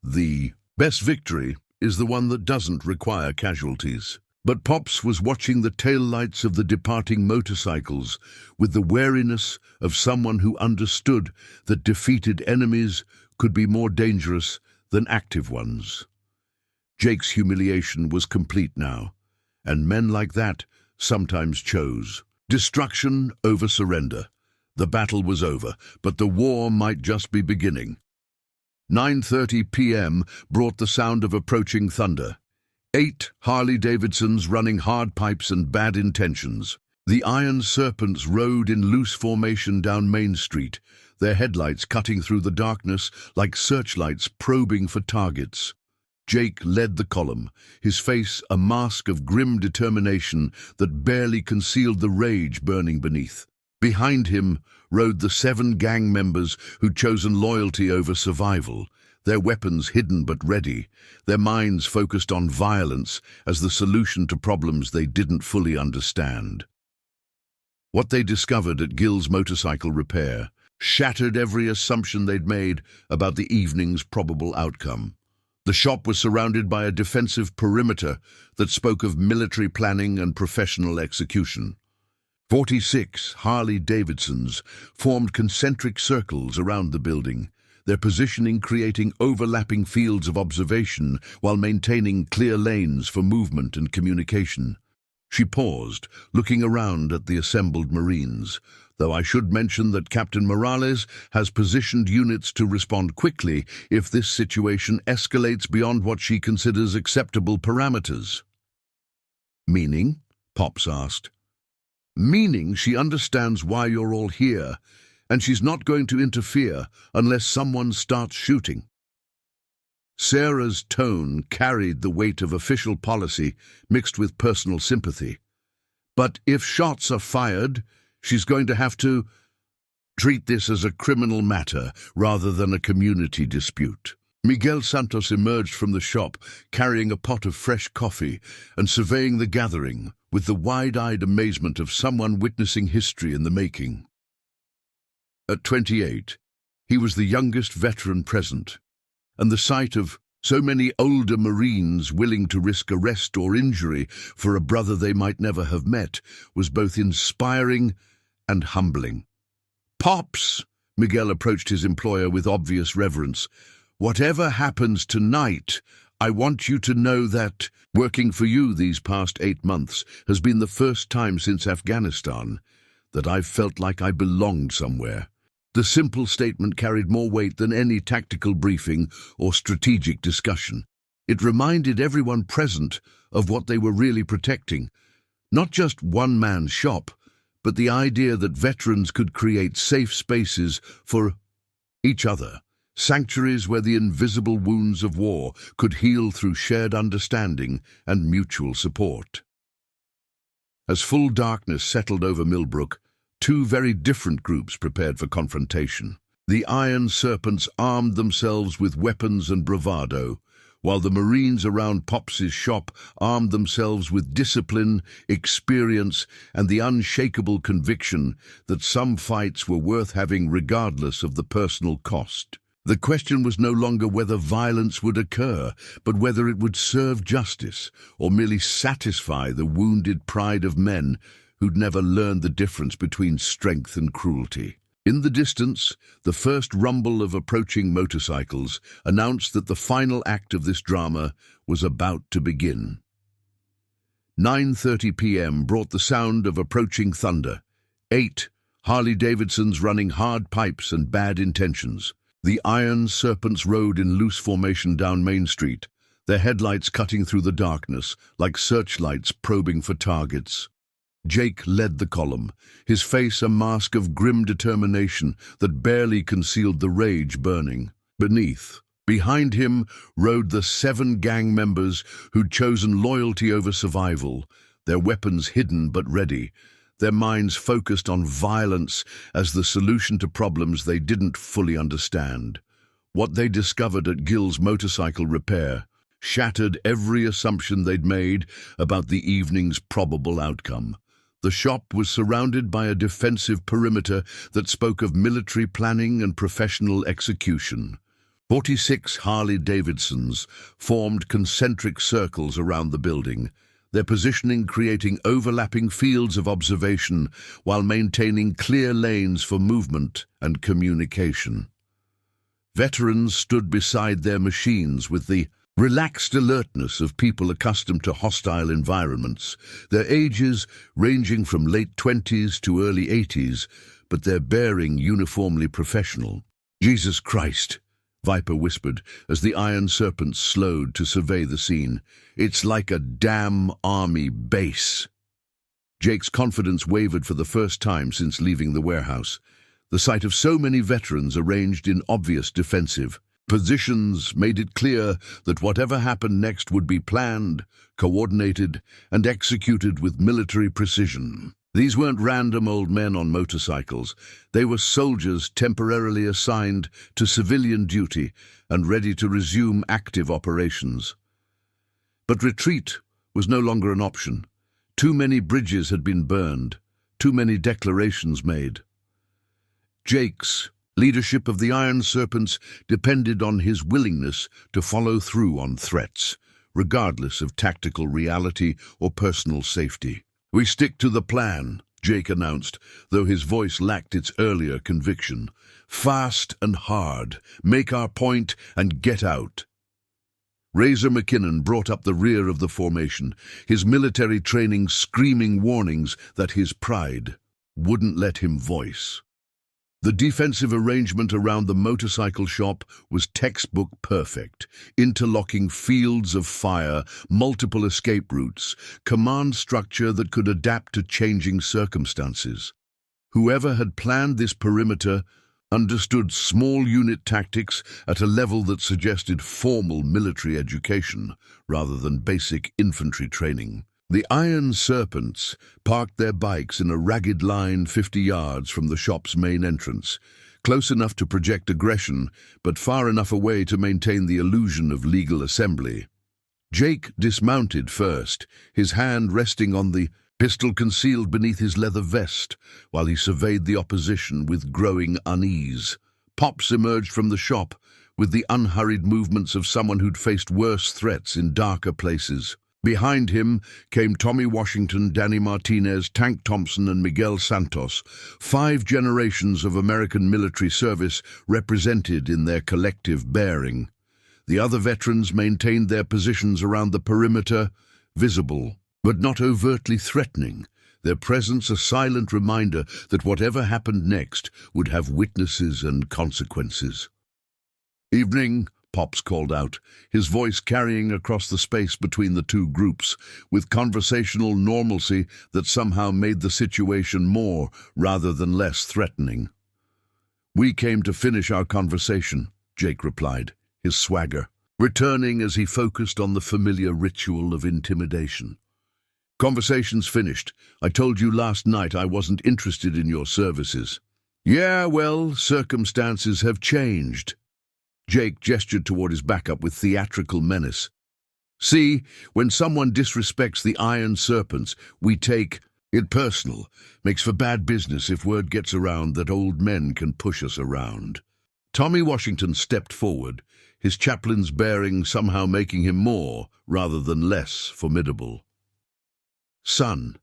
"the best victory is the one that doesn't require casualties." But Pops was watching the taillights of the departing motorcycles with the wariness of someone who understood that defeated enemies could be more dangerous than active ones. Jake's humiliation was complete now, and men like that sometimes chose destruction over surrender. The battle was over, but the war might just be beginning. 9:30 p.m. brought the sound of approaching thunder. 8 Harley-Davidsons running hard pipes and bad intentions. The Iron Serpents rode in loose formation down Main Street, their headlights cutting through the darkness like searchlights probing for targets. Jake led the column, his face a mask of grim determination that barely concealed the rage burning beneath. Behind him rode the 7 gang members who'd chosen loyalty over survival, their weapons hidden but ready, their minds focused on violence as the solution to problems they didn't fully understand. What they discovered at Gill's motorcycle repair shattered every assumption they'd made about the evening's probable outcome. The shop was surrounded by a defensive perimeter that spoke of military planning and professional execution. 46 Harley-Davidsons formed concentric circles around the building, their positioning creating overlapping fields of observation while maintaining clear lanes for movement and communication. She paused, looking around at the assembled Marines, though I should mention that Captain Morales has positioned units to respond quickly if this situation escalates beyond what she considers acceptable parameters. "Meaning?" Pops asked. "Meaning she understands why you're all here, and she's not going to interfere unless someone starts shooting." Sarah's tone carried the weight of official policy mixed with personal sympathy. "But if shots are fired, she's going to have to treat this as a criminal matter rather than a community dispute." Miguel Santos emerged from the shop, carrying a pot of fresh coffee and surveying the gathering with the wide-eyed amazement of someone witnessing history in the making. At 28, he was the youngest veteran present, and the sight of so many older Marines willing to risk arrest or injury for a brother they might never have met was both inspiring and humbling. "Pops," Miguel approached his employer with obvious reverence, "whatever happens tonight, I want you to know that working for you these past 8 months has been the first time since Afghanistan that I've felt like I belonged somewhere." The simple statement carried more weight than any tactical briefing or strategic discussion. It reminded everyone present of what they were really protecting. Not just one man's shop, but the idea that veterans could create safe spaces for each other, sanctuaries where the invisible wounds of war could heal through shared understanding and mutual support. As full darkness settled over Millbrook, 2 very different groups prepared for confrontation. The Iron Serpents armed themselves with weapons and bravado, while the Marines around Pops's shop armed themselves with discipline, experience, and the unshakable conviction that some fights were worth having regardless of the personal cost. The question was no longer whether violence would occur, but whether it would serve justice or merely satisfy the wounded pride of men who'd never learned the difference between strength and cruelty. In the distance, the first rumble of approaching motorcycles announced that the final act of this drama was about to begin. 9:30 p.m. brought the sound of approaching thunder. 8 Harley-Davidsons running hard pipes and bad intentions. The Iron Serpents rode in loose formation down Main Street, their headlights cutting through the darkness like searchlights probing for targets. Jake led the column, his face a mask of grim determination that barely concealed the rage burning beneath. Behind him rode the 7 gang members who'd chosen loyalty over survival, their weapons hidden but ready, their minds focused on violence as the solution to problems they didn't fully understand. What they discovered at Gill's motorcycle repair shattered every assumption they'd made about the evening's probable outcome. The shop was surrounded by a defensive perimeter that spoke of military planning and professional execution. 46 Harley-Davidsons formed concentric circles around the building, their positioning creating overlapping fields of observation while maintaining clear lanes for movement and communication. Veterans stood beside their machines with the relaxed alertness of people accustomed to hostile environments, their ages ranging from late 20s to early 80s, but their bearing uniformly professional. "Jesus Christ," Viper whispered as the Iron Serpents slowed to survey the scene. "It's like a damn army base." Jake's confidence wavered for the first time since leaving the warehouse. The sight of so many veterans arranged in obvious defensive positions made it clear that whatever happened next would be planned, coordinated, and executed with military precision. These weren't random old men on motorcycles. They were soldiers temporarily assigned to civilian duty and ready to resume active operations. But retreat was no longer an option. Too many bridges had been burned, too many declarations made. Jake's leadership of the Iron Serpents depended on his willingness to follow through on threats, regardless of tactical reality or personal safety. "We stick to the plan," Jake announced, though his voice lacked its earlier conviction. "Fast and hard, make our point and get out." Razor McKinnon brought up the rear of the formation, his military training screaming warnings that his pride wouldn't let him voice. The defensive arrangement around the motorcycle shop was textbook perfect. Interlocking fields of fire, multiple escape routes, command structure that could adapt to changing circumstances. Whoever had planned this perimeter understood small unit tactics at a level that suggested formal military education rather than basic infantry training. The Iron Serpents parked their bikes in a ragged line 50 yards from the shop's main entrance, close enough to project aggression, but far enough away to maintain the illusion of legal assembly. Jake dismounted first, his hand resting on the pistol concealed beneath his leather vest, while he surveyed the opposition with growing unease. Pops emerged from the shop with the unhurried movements of someone who'd faced worse threats in darker places. Behind him came Tommy Washington, Danny Martinez, Tank Thompson, and Miguel Santos, 5 generations of American military service represented in their collective bearing. The other veterans maintained their positions around the perimeter, visible, but not overtly threatening, their presence a silent reminder that whatever happened next would have witnesses and consequences. "Evening," Pops called out, his voice carrying across the space between the two groups, with conversational normalcy that somehow made the situation more rather than less threatening. "We came to finish our conversation," Jake replied, his swagger returning as he focused on the familiar ritual of intimidation. "Conversation's finished. I told you last night I wasn't interested in your services." "Yeah, well, circumstances have changed." Jake gestured toward his backup with theatrical menace. "See, when someone disrespects the Iron Serpents, we take it personal. Makes for bad business if word gets around that old men can push us around." Tommy Washington stepped forward, his chaplain's bearing somehow making him more rather than less formidable. "Son,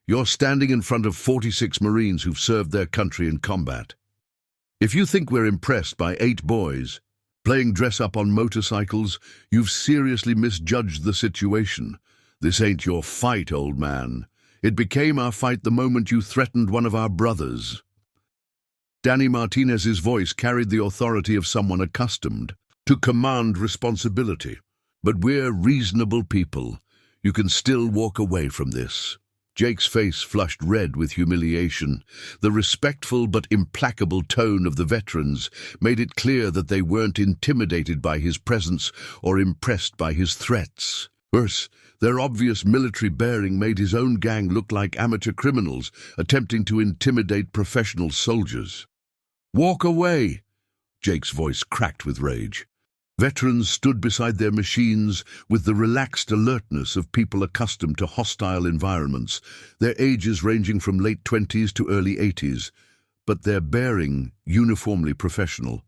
you're standing in front of 46 Marines who've served their country in combat. If you think we're impressed by 8 boys playing dress-up on motorcycles, you've seriously misjudged the situation. This ain't your fight, old man. It became our fight the moment you threatened one of our brothers." Danny Martinez's voice carried the authority of someone accustomed to command responsibility. "But we're reasonable people. You can still walk away from this." Jake's face flushed red with humiliation. The respectful but implacable tone of the veterans made it clear that they weren't intimidated by his presence or impressed by his threats. Worse, their obvious military bearing made his own gang look like amateur criminals attempting to intimidate professional soldiers. "Walk away!" Jake's voice cracked with rage. Veterans stood beside their machines with the relaxed alertness of people accustomed to hostile environments, their ages ranging from late 20s to early 80s, but their bearing uniformly professional.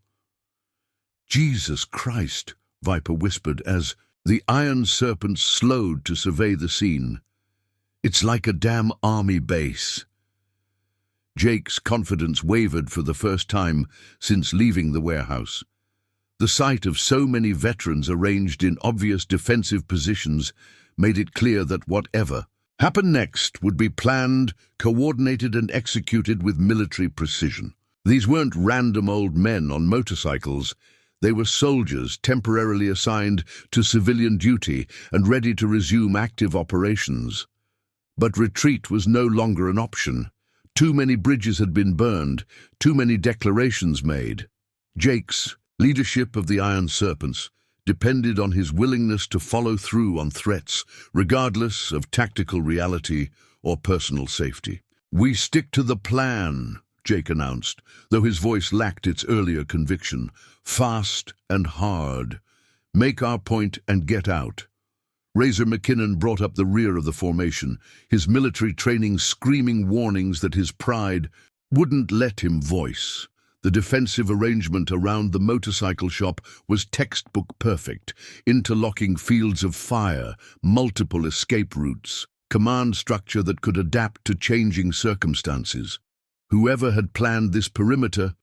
"Jesus Christ," Viper whispered as the Iron Serpents slowed to survey the scene. "It's like a damn army base." Jake's confidence wavered for the first time since leaving the warehouse. The sight of so many veterans arranged in obvious defensive positions made it clear that whatever happened next would be planned, coordinated, and executed with military precision. These weren't random old men on motorcycles. They were soldiers temporarily assigned to civilian duty and ready to resume active operations. But retreat was no longer an option. Too many bridges had been burned, too many declarations made. Jake's leadership of the Iron Serpents depended on his willingness to follow through on threats, regardless of tactical reality or personal safety. "We stick to the plan," Jake announced, though his voice lacked its earlier conviction. "Fast and hard. Make our point and get out." Razor McKinnon brought up the rear of the formation, his military training screaming warnings that his pride wouldn't let him voice. The defensive arrangement around the motorcycle shop was textbook perfect, interlocking fields of fire, multiple escape routes, command structure that could adapt to changing circumstances. Whoever had planned this perimeter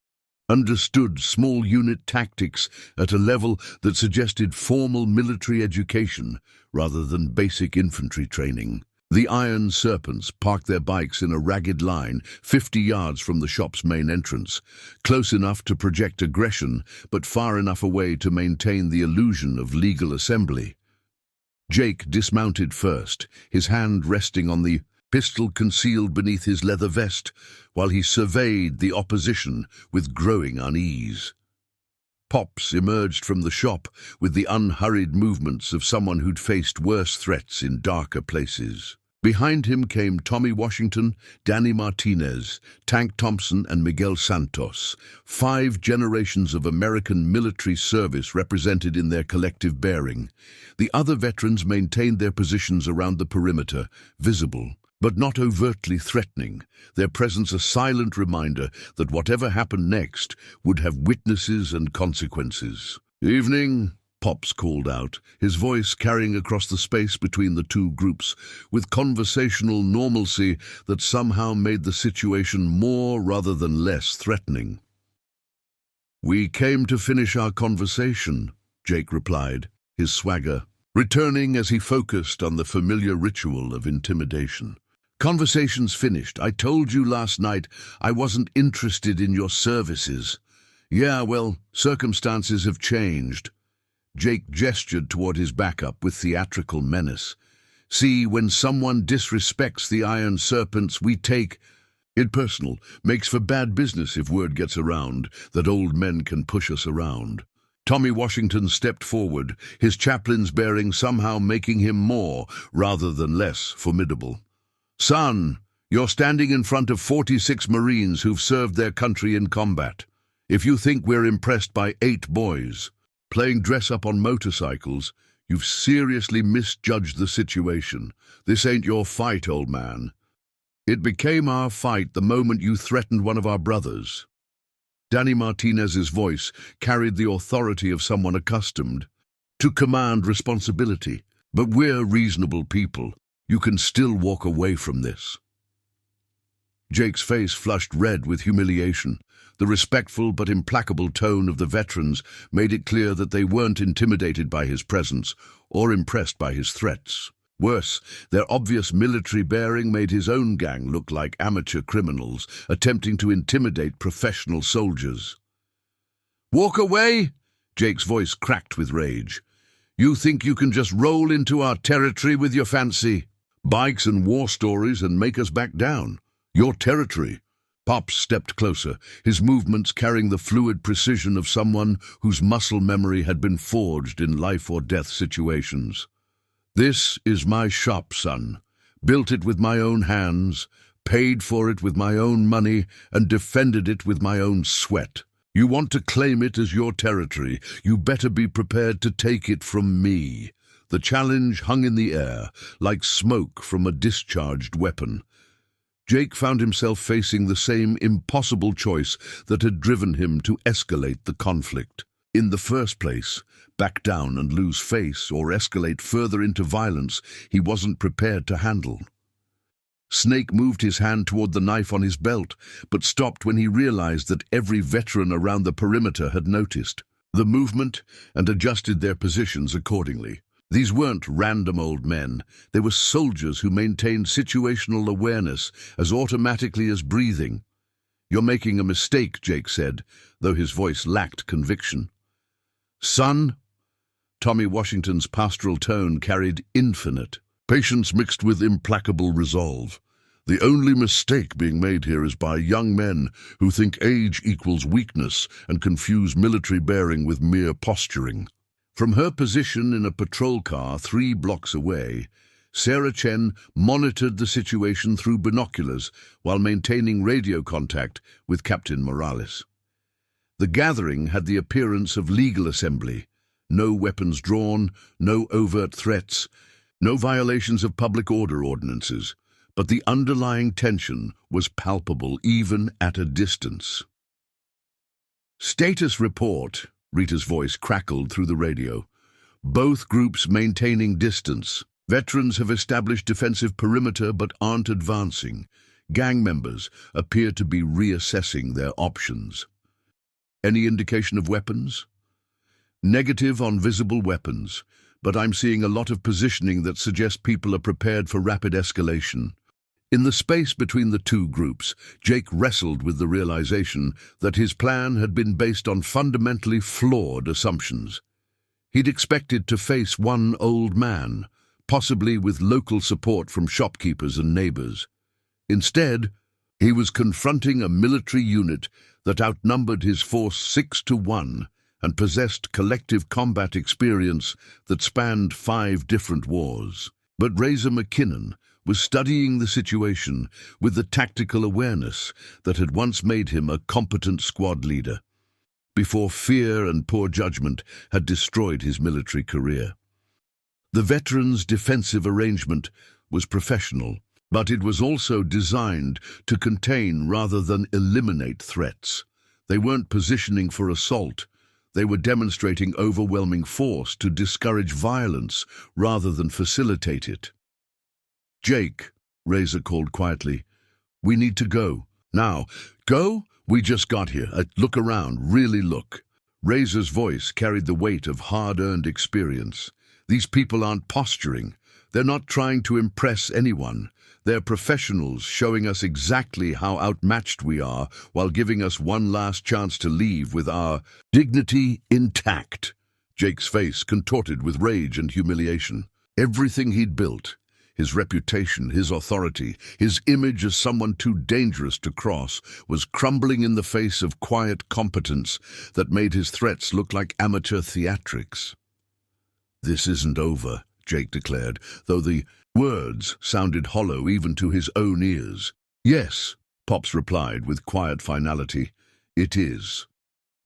understood small unit tactics at a level that suggested formal military education rather than basic infantry training. The Iron Serpents parked their bikes in a ragged line 50 yards from the shop's main entrance, close enough to project aggression, but far enough away to maintain the illusion of legal assembly. Jake dismounted first, his hand resting on the pistol concealed beneath his leather vest, while he surveyed the opposition with growing unease. Pops emerged from the shop with the unhurried movements of someone who'd faced worse threats in darker places. Behind him came Tommy Washington, Danny Martinez, Tank Thompson, and Miguel Santos, 5 generations of American military service represented in their collective bearing. The other veterans maintained their positions around the perimeter, visible, but not overtly threatening, their presence a silent reminder that whatever happened next would have witnesses and consequences. "Evening," Pops called out, his voice carrying across the space between the two groups, with conversational normalcy that somehow made the situation more rather than less threatening. "We came to finish our conversation," Jake replied, his swagger returning as he focused on the familiar ritual of intimidation. "Conversation's finished. I told you last night I wasn't interested in your services." "Yeah, well, circumstances have changed." Jake gestured toward his backup with theatrical menace. "See, when someone disrespects the Iron Serpents, we take it personal. Makes for bad business if word gets around that old men can push us around." Tommy Washington stepped forward, his chaplain's bearing somehow making him more rather than less formidable. "Son, you're standing in front of 46 Marines who've served their country in combat. If you think we're impressed by 8 boys playing dress-up on motorcycles, you've seriously misjudged the situation. This ain't your fight, old man. It became our fight the moment you threatened one of our brothers." Danny Martinez's voice carried the authority of someone accustomed to command responsibility. "But we're reasonable people. You can still walk away from this." Jake's face flushed red with humiliation. The respectful but implacable tone of the veterans made it clear that they weren't intimidated by his presence or impressed by his threats. Worse, their obvious military bearing made his own gang look like amateur criminals attempting to intimidate professional soldiers. "Walk away?" Jake's voice cracked with rage. "You think you can just roll into our territory with your fancy bikes and war stories and make us back down? Your territory." Pops stepped closer, his movements carrying the fluid precision of someone whose muscle memory had been forged in life-or-death situations. "This is my shop, son. Built it with my own hands, paid for it with my own money, and defended it with my own sweat. You want to claim it as your territory, you better be prepared to take it from me." The challenge hung in the air, like smoke from a discharged weapon. Jake found himself facing the same impossible choice that had driven him to escalate the conflict. In the first place, back down and lose face or escalate further into violence he wasn't prepared to handle. Snake moved his hand toward the knife on his belt, but stopped when he realized that every veteran around the perimeter had noticed the movement and adjusted their positions accordingly. These weren't random old men. They were soldiers who maintained situational awareness as automatically as breathing. "You're making a mistake," Jake said, though his voice lacked conviction. "Son?" Tommy Washington's pastoral tone carried infinite patience mixed with implacable resolve. "The only mistake being made here is by young men who think age equals weakness and confuse military bearing with mere posturing." From her position in a patrol car 3 blocks away, Sarah Chen monitored the situation through binoculars while maintaining radio contact with Captain Morales. The gathering had the appearance of legal assembly. No weapons drawn, no overt threats, no violations of public order ordinances, but the underlying tension was palpable even at a distance. "Status report," Rita's voice crackled through the radio. "Both groups maintaining distance. Veterans have established defensive perimeter but aren't advancing. Gang members appear to be reassessing their options." "Any indication of weapons?" "Negative on visible weapons, but I'm seeing a lot of positioning that suggests people are prepared for rapid escalation." In the space between the two groups, Jake wrestled with the realization that his plan had been based on fundamentally flawed assumptions. He'd expected to face one old man, possibly with local support from shopkeepers and neighbors. Instead, he was confronting a military unit that outnumbered his force 6-1 and possessed collective combat experience that spanned 5 different wars. But Razor McKinnon was studying the situation with the tactical awareness that had once made him a competent squad leader, before fear and poor judgment had destroyed his military career. The veteran's defensive arrangement was professional, but it was also designed to contain rather than eliminate threats. They weren't positioning for assault, They were demonstrating overwhelming force to discourage violence rather than facilitate it. "Jake," Razor called quietly, "we need to go. Now." "Go? We just got here. Look around, really look." Razor's voice carried the weight of hard-earned experience. "These people aren't posturing. They're not trying to impress anyone. They're professionals showing us exactly how outmatched we are while giving us one last chance to leave with our dignity intact." Jake's face contorted with rage and humiliation. Everything he'd built, his reputation, his authority, his image as someone too dangerous to cross, was crumbling in the face of quiet competence that made his threats look like amateur theatrics. "This isn't over," Jake declared, though the words sounded hollow even to his own ears. "Yes," Pops replied with quiet finality, "it is."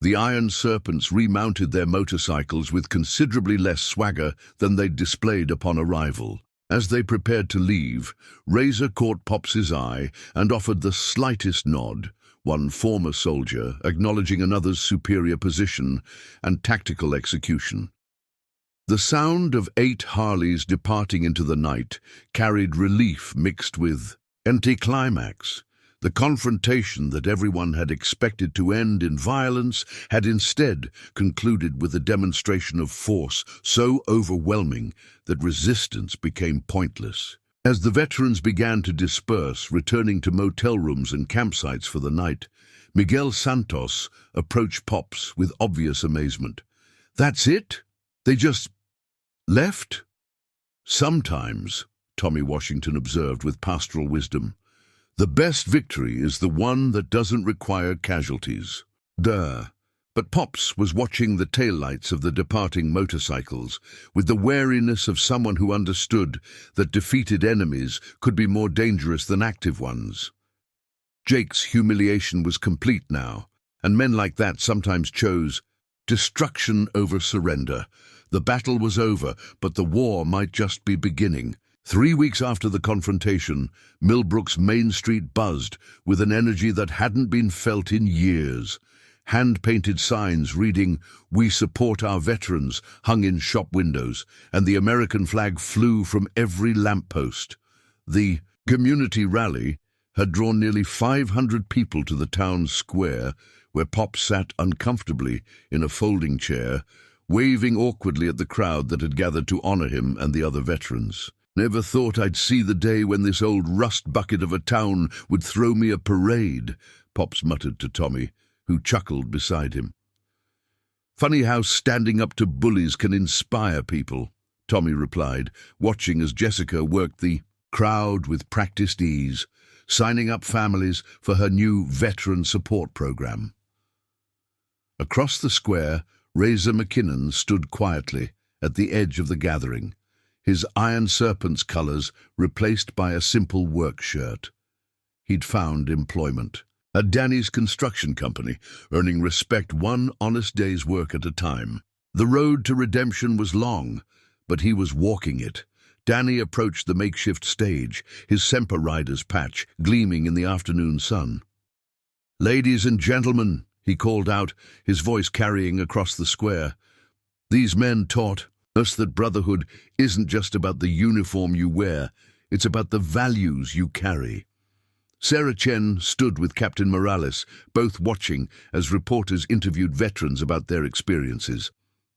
The Iron Serpents remounted their motorcycles with considerably less swagger than they'd displayed upon arrival. As they prepared to leave, Razor caught Pops's eye and offered the slightest nod, one former soldier acknowledging another's superior position and tactical execution. The sound of 8 Harleys departing into the night carried relief mixed with anticlimax. The confrontation that everyone had expected to end in violence had instead concluded with a demonstration of force so overwhelming that resistance became pointless. As the veterans began to disperse, returning to motel rooms and campsites for the night, Miguel Santos approached Pops with obvious amazement. "That's it? They just left?" "Sometimes," Tommy Washington observed with pastoral wisdom, "the best victory is the one that doesn't require casualties." Duh. But Pops was watching the taillights of the departing motorcycles with the wariness of someone who understood that defeated enemies could be more dangerous than active ones. Jake's humiliation was complete now, and men like that sometimes chose destruction over surrender. The battle was over, but the war might just be beginning. 3 weeks after the confrontation, Millbrook's main street buzzed with an energy that hadn't been felt in years. Hand-painted signs reading, "We support our veterans," hung in shop windows, and the American flag flew from every lamppost. The community rally had drawn nearly 500 people to the town square, where Pop sat uncomfortably in a folding chair, waving awkwardly at the crowd that had gathered to honor him and the other veterans. "Never thought I'd see the day when this old rust bucket of a town would throw me a parade," Pops muttered to Tommy, who chuckled beside him. "Funny how standing up to bullies can inspire people," Tommy replied, watching as Jessica worked the crowd with practiced ease, signing up families for her new veteran support program. Across the square, Razor McKinnon stood quietly at the edge of the gathering, his Iron Serpents colors replaced by a simple work shirt. He'd found employment at Danny's construction company, earning respect one honest day's work at a time. The road to redemption was long, but he was walking it. Danny approached the makeshift stage, his Semper Rider's patch gleaming in the afternoon sun. "Ladies and gentlemen," he called out, his voice carrying across the square, "these men taught us that brotherhood isn't just about the uniform you wear, it's about the values you carry." Sarah Chen stood with Captain Morales, both watching as reporters interviewed veterans about their experiences.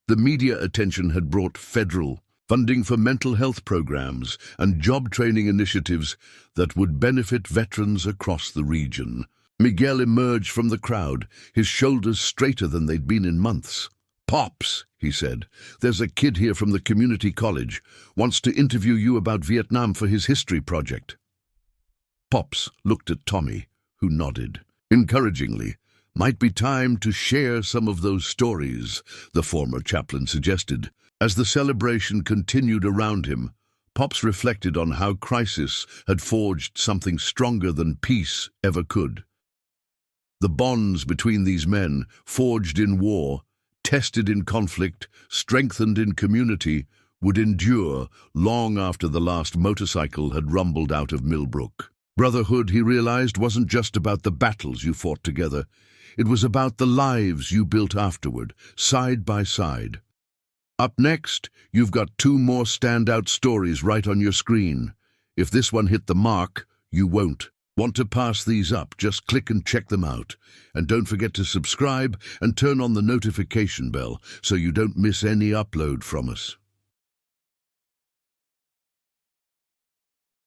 The media attention had brought federal funding for mental health programs and job training initiatives that would benefit veterans across the region. Miguel emerged from the crowd, his shoulders straighter than they'd been in months. "Pops," he said, "there's a kid here from the community college, wants to interview you about Vietnam for his history project." Pops looked at Tommy, who nodded. Encouragingly, "Might be time to share some of those stories," the former chaplain suggested. As the celebration continued around him, Pops reflected on how crisis had forged something stronger than peace ever could. The bonds between these men, forged in war, tested in conflict, strengthened in community, would endure long after the last motorcycle had rumbled out of Millbrook. Brotherhood, he realized, wasn't just about the battles you fought together. It was about the lives you built afterward, side by side. Up next, you've got two more standout stories right on your screen. If this one hit the mark, you won't. Want to pass these up? Just click and check them out. And don't forget to subscribe and turn on the notification bell so you don't miss any upload from us.